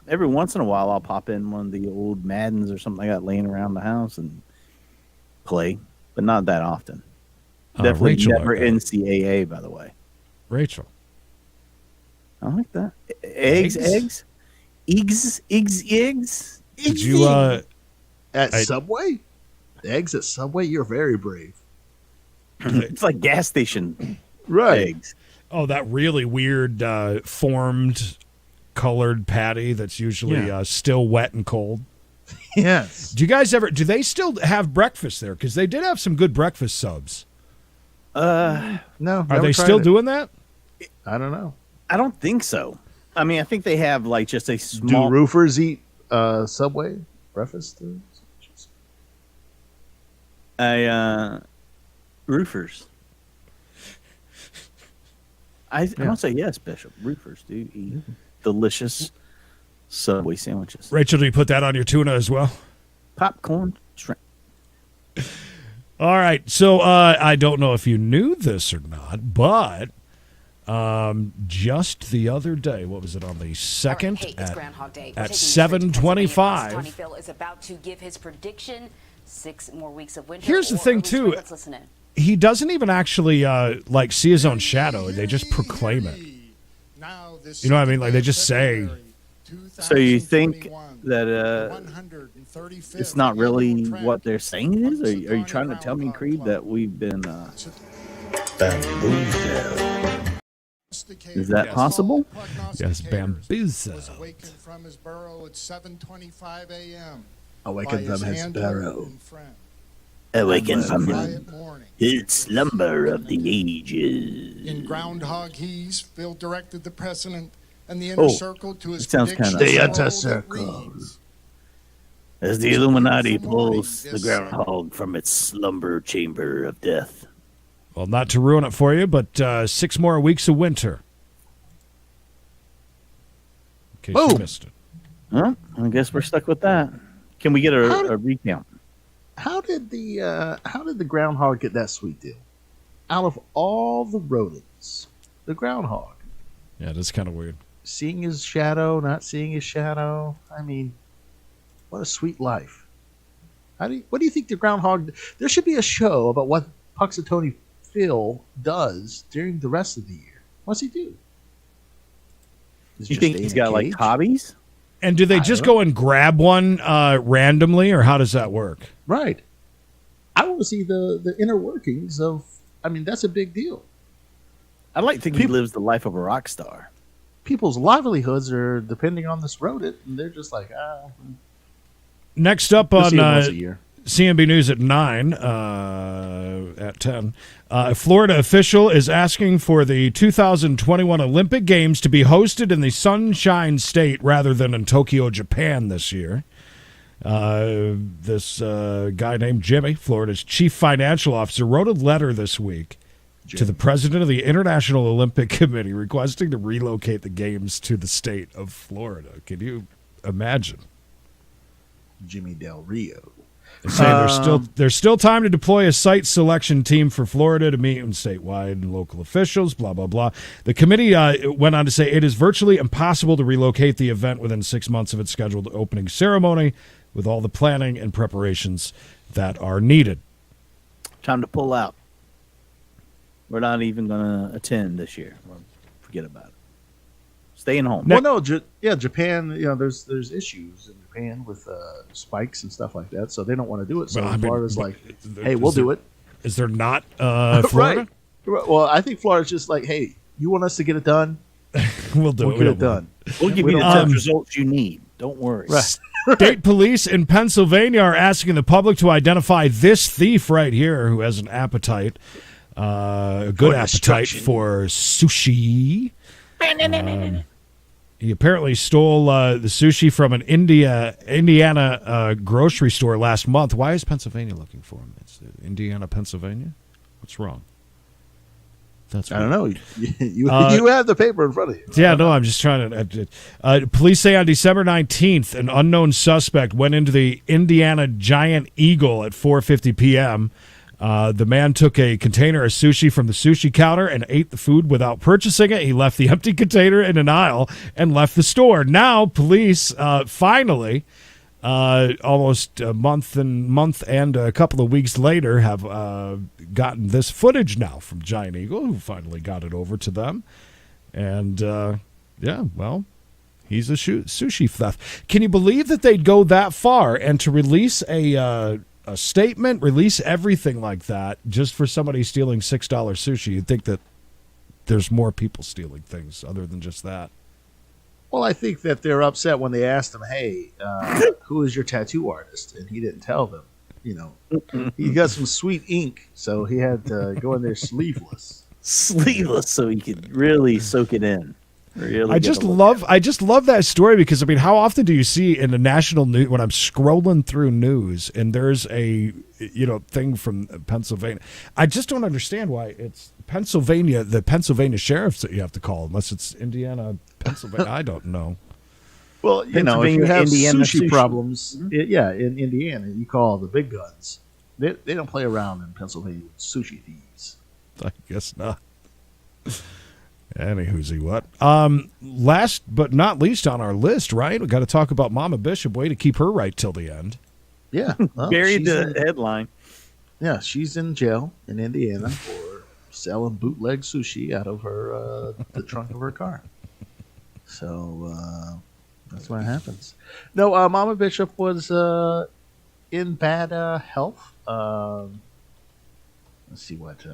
Every once in a while, I'll pop in one of the old Maddens or something I got laying around the house and play, but not that often. Definitely Rachel, never NCAA, by the way. Rachel. I like that. Eggs. Did you at Subway? Eggs at Subway? You're very brave. It's like gas station eggs. Oh, that really weird formed colored patty that's usually still wet and cold. Yes. Do they still have breakfast there? Because they did have some good breakfast subs. No. Are they still doing that? I don't know. I don't think so. I mean, I think they have like just a small. Do roofers eat Subway breakfast? Roofers. I don't say yes, Bishop. Roofers do eat delicious Subway sandwiches. Rachel, do you put that on your tuna as well? Popcorn shrimp. All right. So I don't know if you knew this or not, but just the other day, what was it, on the 2nd it's Groundhog Day. at 7:25. Tony Phil is about to give his prediction. 6 more weeks of winter. Here's the thing, too. Let's listen in. He doesn't even actually see his own shadow. They just proclaim it. You know what I mean? Like they just say. So you think that it's not really what they're saying it is? Are you trying to tell me, Creed, that we've been bamboozled? Is that possible? Yes, bamboozled. Awakened from his burrow at 7:25 a.m. Awakened from his burrow. Awakened from his slumber of the ages. In Groundhog, Phil directed the president and the inner circle to his prediction. The inner circle. As the Illuminati pulls the Groundhog from its slumber chamber of death. Well, not to ruin it for you, but 6 more weeks of winter. In case you missed it. Well, I guess we're stuck with that. Can we get a recount? How did the groundhog get that sweet deal? Out of all the rodents, the groundhog. Yeah, that's kind of weird. Seeing his shadow, not seeing his shadow. I mean, what a sweet life. What do you think the groundhog? There should be a show about what Puxatony Phil does during the rest of the year. What's he do? You think he's got like hobbies? And do they just go and grab one randomly, or how does that work? Right. I want to see the inner workings of. I mean, that's a big deal. I like to think he lives the life of a rock star. People's livelihoods are depending on this rodent, and they're just like, ah. Next up on once a year. CNB News at 9, at 10, Florida official is asking for the 2021 Olympic Games to be hosted in the Sunshine State rather than in Tokyo, Japan this year. This guy named Jimmy, Florida's chief financial officer, wrote a letter this week to the president of the International Olympic Committee requesting to relocate the games to the state of Florida. Can you imagine? Jimmy Del Rio. They say there's still time to deploy a site selection team for Florida to meet with statewide and local officials, blah, blah, blah. The committee went on to say it is virtually impossible to relocate the event within 6 months of its scheduled opening ceremony with all the planning and preparations that are needed. Time to pull out. We're not even going to attend this year. Forget about it. Staying home. Well, no, Japan. There's issues in Japan with spikes and stuff like that, so they don't want to do it. So Florida's like, "Hey, we'll do it." Is there not Florida? Right. Well, I think Florida's just like, "Hey, you want us to get it done? We'll do it. We'll get it done. We'll give you the test results you need. Don't worry." Right. State police in Pennsylvania are asking the public to identify this thief right here who has an appetite, a good appetite for sushi. He apparently stole the sushi from an Indiana grocery store last month. Why is Pennsylvania looking for him? It's Indiana, Pennsylvania? What's wrong? I don't know. You have the paper in front of you. Yeah, no, I'm just trying to. Police say on December 19th, an unknown suspect went into the Indiana Giant Eagle at 4:50 p.m. The man took a container of sushi from the sushi counter and ate the food without purchasing it. He left the empty container in an aisle and left the store. Now, police finally, almost a month and a couple of weeks later, have gotten this footage now from Giant Eagle, who finally got it over to them. And, he's a sushi theft. Can you believe that they'd go that far and to release a statement, release everything like that just for somebody stealing $6 sushi? You'd think that there's more people stealing things other than just that. Well, I think that they're upset when they asked him, "Hey, who is your tattoo artist?" And he didn't tell them. He got some sweet ink, so he had to go in there sleeveless. Sleeveless, so he could really soak it in. Really, I just love that story because how often do you see in the national news when I'm scrolling through news and there's a thing from Pennsylvania? I just don't understand why it's Pennsylvania, the Pennsylvania sheriffs that you have to call, unless it's Indiana, Pennsylvania. I don't know. Well, if you have sushi problems, in Indiana, you call the big guns. They don't play around in Pennsylvania with sushi thieves. I guess not. Any who's what. Last but not least on our list, right? We got to talk about Mama Bishop. Way to keep her right till the end. Yeah, well, buried the headline. Yeah, she's in jail in Indiana for selling bootleg sushi out of her the trunk of her car. So that's what happens. No, Mama Bishop was in bad health. Let's see what.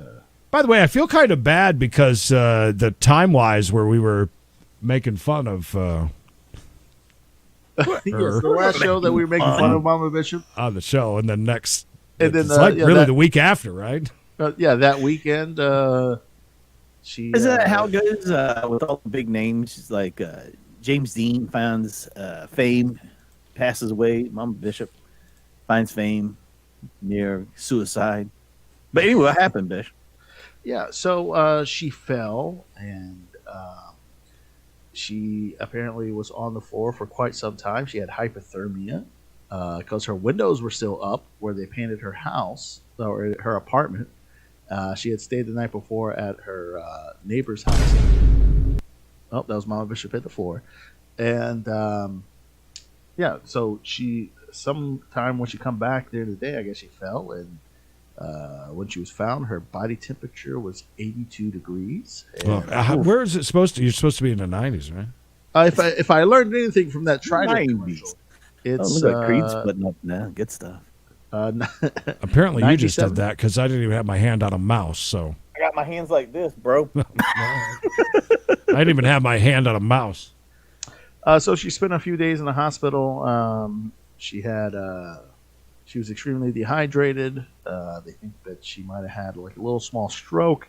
By the way, I feel kind of bad because the time-wise where we were making fun of yes, the last show that we were making fun of Mama Bishop on the show, and then next, and then the week after, right? That weekend, she isn't that how it goes with all the big names? It's like James Dean finds fame, passes away. Mama Bishop finds fame near suicide. But anyway, what happened, Bish? Yeah, so she fell, and she apparently was on the floor for quite some time. She had hypothermia because her windows were still up where they painted her house or her apartment. She had stayed the night before at her neighbor's house. Oh, that was Mama Bishop hit the floor. And, so sometime when she come back during the day, I guess she fell, and when she was found, her body temperature was 82 degrees. Where is it supposed to? You're supposed to be in the 90s, right? If I learned anything from that Trident commercial, it's look at Creedence putting up now. Good stuff. Apparently, you just did that because I didn't even have my hand on a mouse. So I got my hands like this, bro. I didn't even have my hand on a mouse. So she spent a few days in the hospital. She was extremely dehydrated. They think that she might have had like a little small stroke,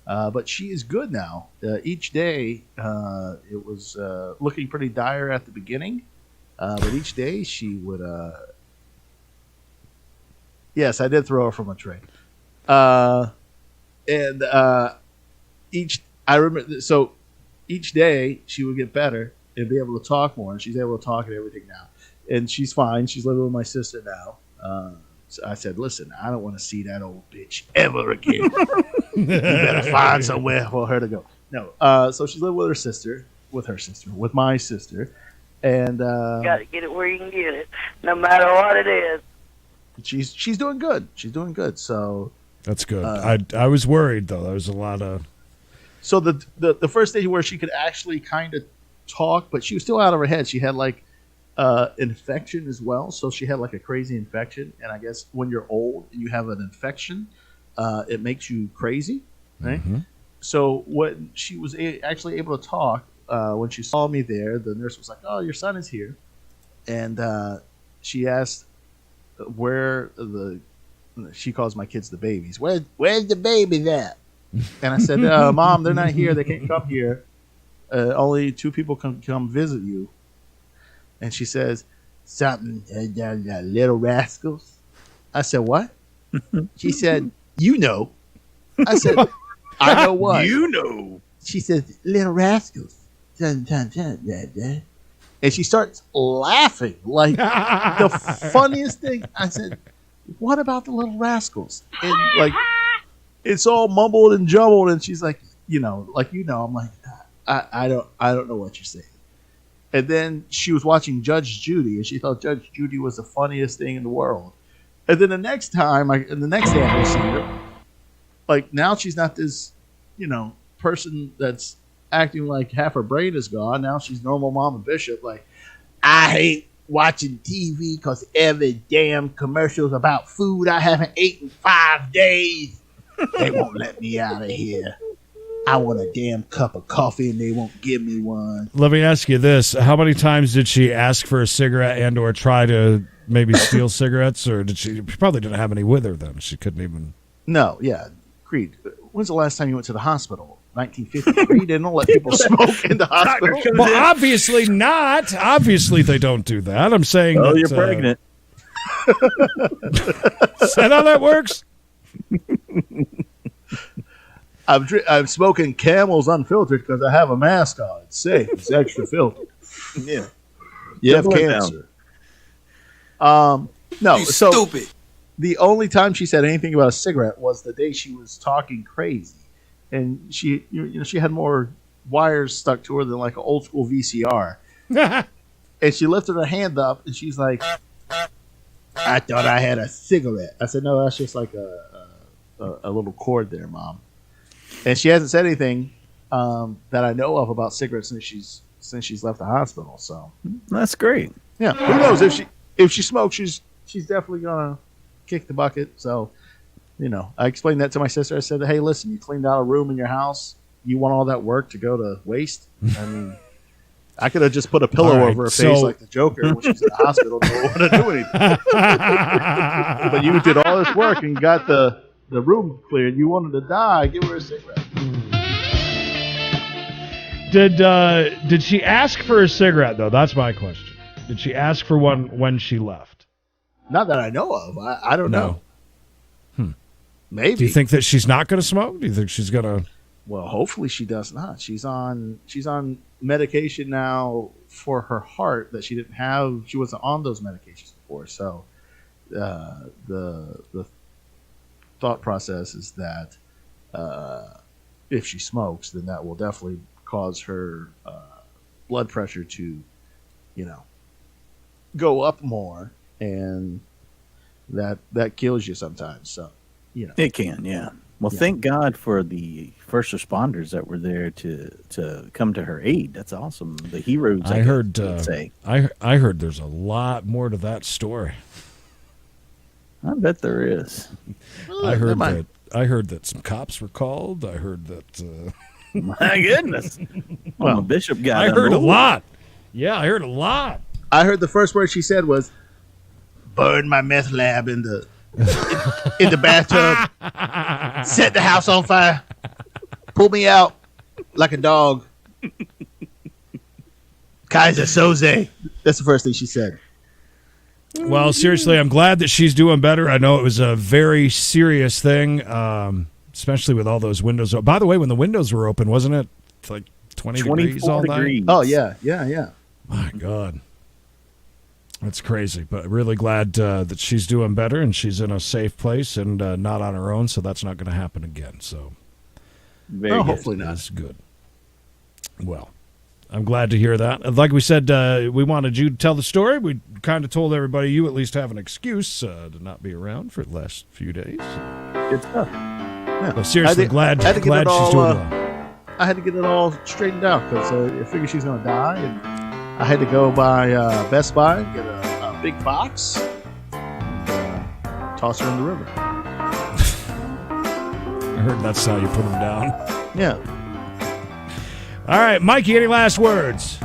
but she is good now. Each day, it was looking pretty dire at the beginning, but each day she would Yes, I did throw her from a train. Each day she would get better and be able to talk more, and she's able to talk and everything now. And she's fine. She's living with my sister now. So I said, listen, I don't want to see that old bitch ever again. You better find somewhere for her to go. No. So she's living with her sister, with my sister. And you got to get it where you can get it, no matter what it is. She's doing good. She's doing good. So that's good. I was worried though. There was a lot of. So the first stage where she could actually kind of talk, but she was still out of her head. She had like infection as well. So she had like a crazy infection. And I guess when you're old and you have an infection, it makes you crazy, right? Mm-hmm. So when she was actually able to talk, when she saw me there, the nurse was like, "Oh, your son is here," and she asked where she calls my kids the babies. Where's the babies at? And I said, Mom, they're not here. They can't come here. Only 2 people can come visit you. And she says, something, little rascals. I said, what? She said, you know. I said, I know what? You know. She says, little rascals. And she starts laughing like the funniest thing. I said, what about the little rascals? And like, it's all mumbled and jumbled. And she's like, I'm like, I don't know what you're saying. And then she was watching Judge Judy, and she thought Judge Judy was the funniest thing in the world. And then the next day I see her, like now she's not this, person that's acting like half her brain is gone. Now she's normal Mama Bishop. Like, I hate watching TV because every damn commercial's about food I haven't eaten in 5 days. They won't let me out of here. I want a damn cup of coffee and they won't give me one. Let me ask you this. How many times did she ask for a cigarette and or try to maybe steal cigarettes? Or did she probably didn't have any with her then? She couldn't even. No, yeah. Creed, when's the last time you went to the hospital? 1953? They don't let people smoke in the hospital. Well, obviously not. Obviously they don't do that. I'm saying that, you're pregnant. Is that how that works? I'm smoking Camels unfiltered because I have a mask on. It's safe. It's extra filtered. Yeah. You have cancer. No. So stupid. The only time she said anything about a cigarette was the day she was talking crazy, and she had more wires stuck to her than like an old school VCR. And she lifted her hand up and she's like, "I thought I had a cigarette." I said, "No, that's just like a little cord there, Mom." And she hasn't said anything that I know of about cigarettes since she's left the hospital. So that's great. Yeah, who knows if she smokes, she's definitely gonna kick the bucket. So, I explained that to my sister. I said, "Hey, listen, you cleaned out a room in your house. You want all that work to go to waste? I mean, I could have just put a pillow over her face like the Joker when she was in the hospital. Don't want to do anything. But you did all this work and got the room cleared. You wanted to die. Give her a cigarette." Did she ask for a cigarette though? That's my question. Did she ask for one when she left? Not that I know of. I don't know. Maybe. Do you think that she's not going to smoke? Do you think she's going to? Well, hopefully she does not. She's on medication now for her heart that she didn't have. She wasn't on those medications before. So the thought process is that if she smokes, then that will definitely cause her blood pressure to, go up more, and that kills you sometimes. So, it can, yeah. Well, thank God for the first responders that were there to come to her aid. That's awesome. The heroes. I heard there's a lot more to that story. I bet there is. I heard that some cops were called. I heard that. My goodness. Well, Bishop got. I heard a lot. Yeah, I heard a lot. I heard the first word she said was, "Burn my meth lab in the bathtub. Set the house on fire. Pull me out like a dog. Kaiser Soze." That's the first thing she said. Well, seriously, I'm glad that she's doing better. I know it was a very serious thing, especially with all those windows. By the way, when the windows were open, wasn't it like 20 degrees all night? Oh, yeah. My God. That's crazy. But really glad that she's doing better and she's in a safe place and not on her own, so that's not going to happen again. So, hopefully not. That's good. Well, I'm glad to hear that. Like we said, we wanted you to tell the story. We kind of told everybody you at least have an excuse to not be around for the last few days. Good stuff. Yeah. Well, seriously, glad she's doing well. I had to get it all straightened out because I figured she's going to die. And I had to go by Best Buy and get a big box and toss her in the river. I heard that's how you put them down. Yeah. All right, Mikey, any last words?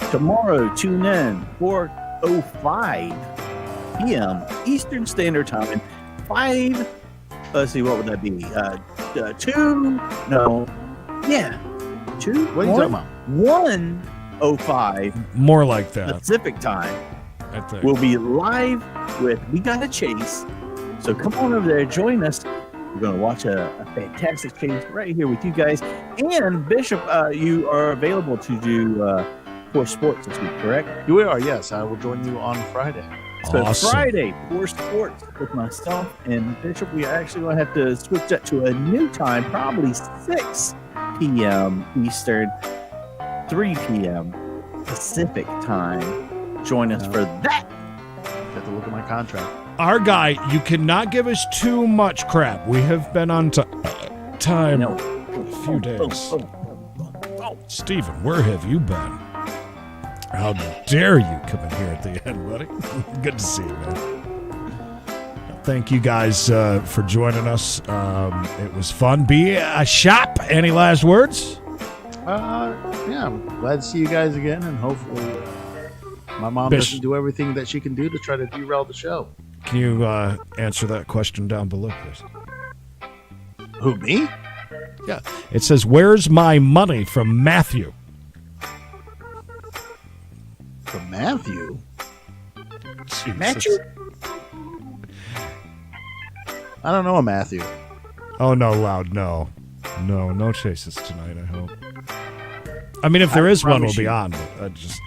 Tomorrow, tune in, 4:05 p.m. Eastern Standard Time. 5, let's see, what would that be? 2, no, yeah, 2, what are you talking about? 1:05. More like that. Pacific Time. I think. We'll be live with We Gotta Chase. So come on over there, join us. We're going to watch a fantastic chase right here with you guys. And Bishop, you are available to do 4 Sports this week, correct? We are, yes. I will join you on Friday. So Awesome. Friday, 4 Sports with myself and Bishop. We are actually going to have to switch that to a new time, probably 6 p.m. Eastern, 3 p.m. Pacific Time. Join us for that. Have to look at my contract. Our guy, you cannot give us too much crap. We have been on time a few days. Stephen, where have you been? How dare you come in here at the end, buddy? Good to see you, man. Thank you guys for joining us. It was fun. Be a shop. Any last words? Yeah, I'm glad to see you guys again, and hopefully my mom doesn't do everything that she can do to try to derail the show. Can you answer that question down below, please? Who, me? Yeah. It says, "Where's my money?" from Matthew. From Matthew? Jesus. Matthew? I don't know a Matthew. Oh, no, Loud. No chases tonight, I hope. I mean, if there is one, we'll be on. But I just,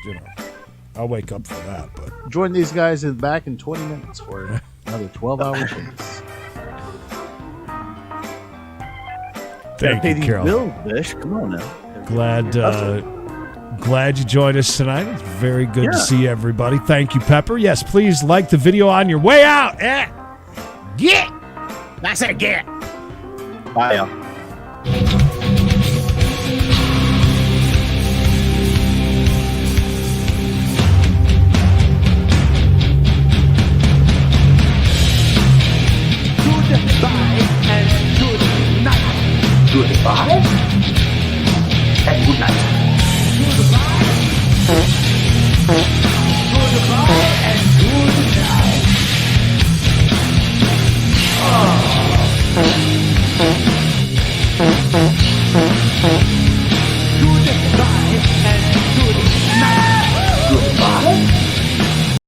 I'll wake up for that. But join these guys back in 20 minutes for another 12-hour chase. Thank you, Carol. Bills, Bish. Come on now. Glad you joined us tonight. It's very good to see everybody. Thank you, Pepper. Yes, please like the video on your way out. Get. I said get. Bye, y'all. Goodbye and good night. Goodbye?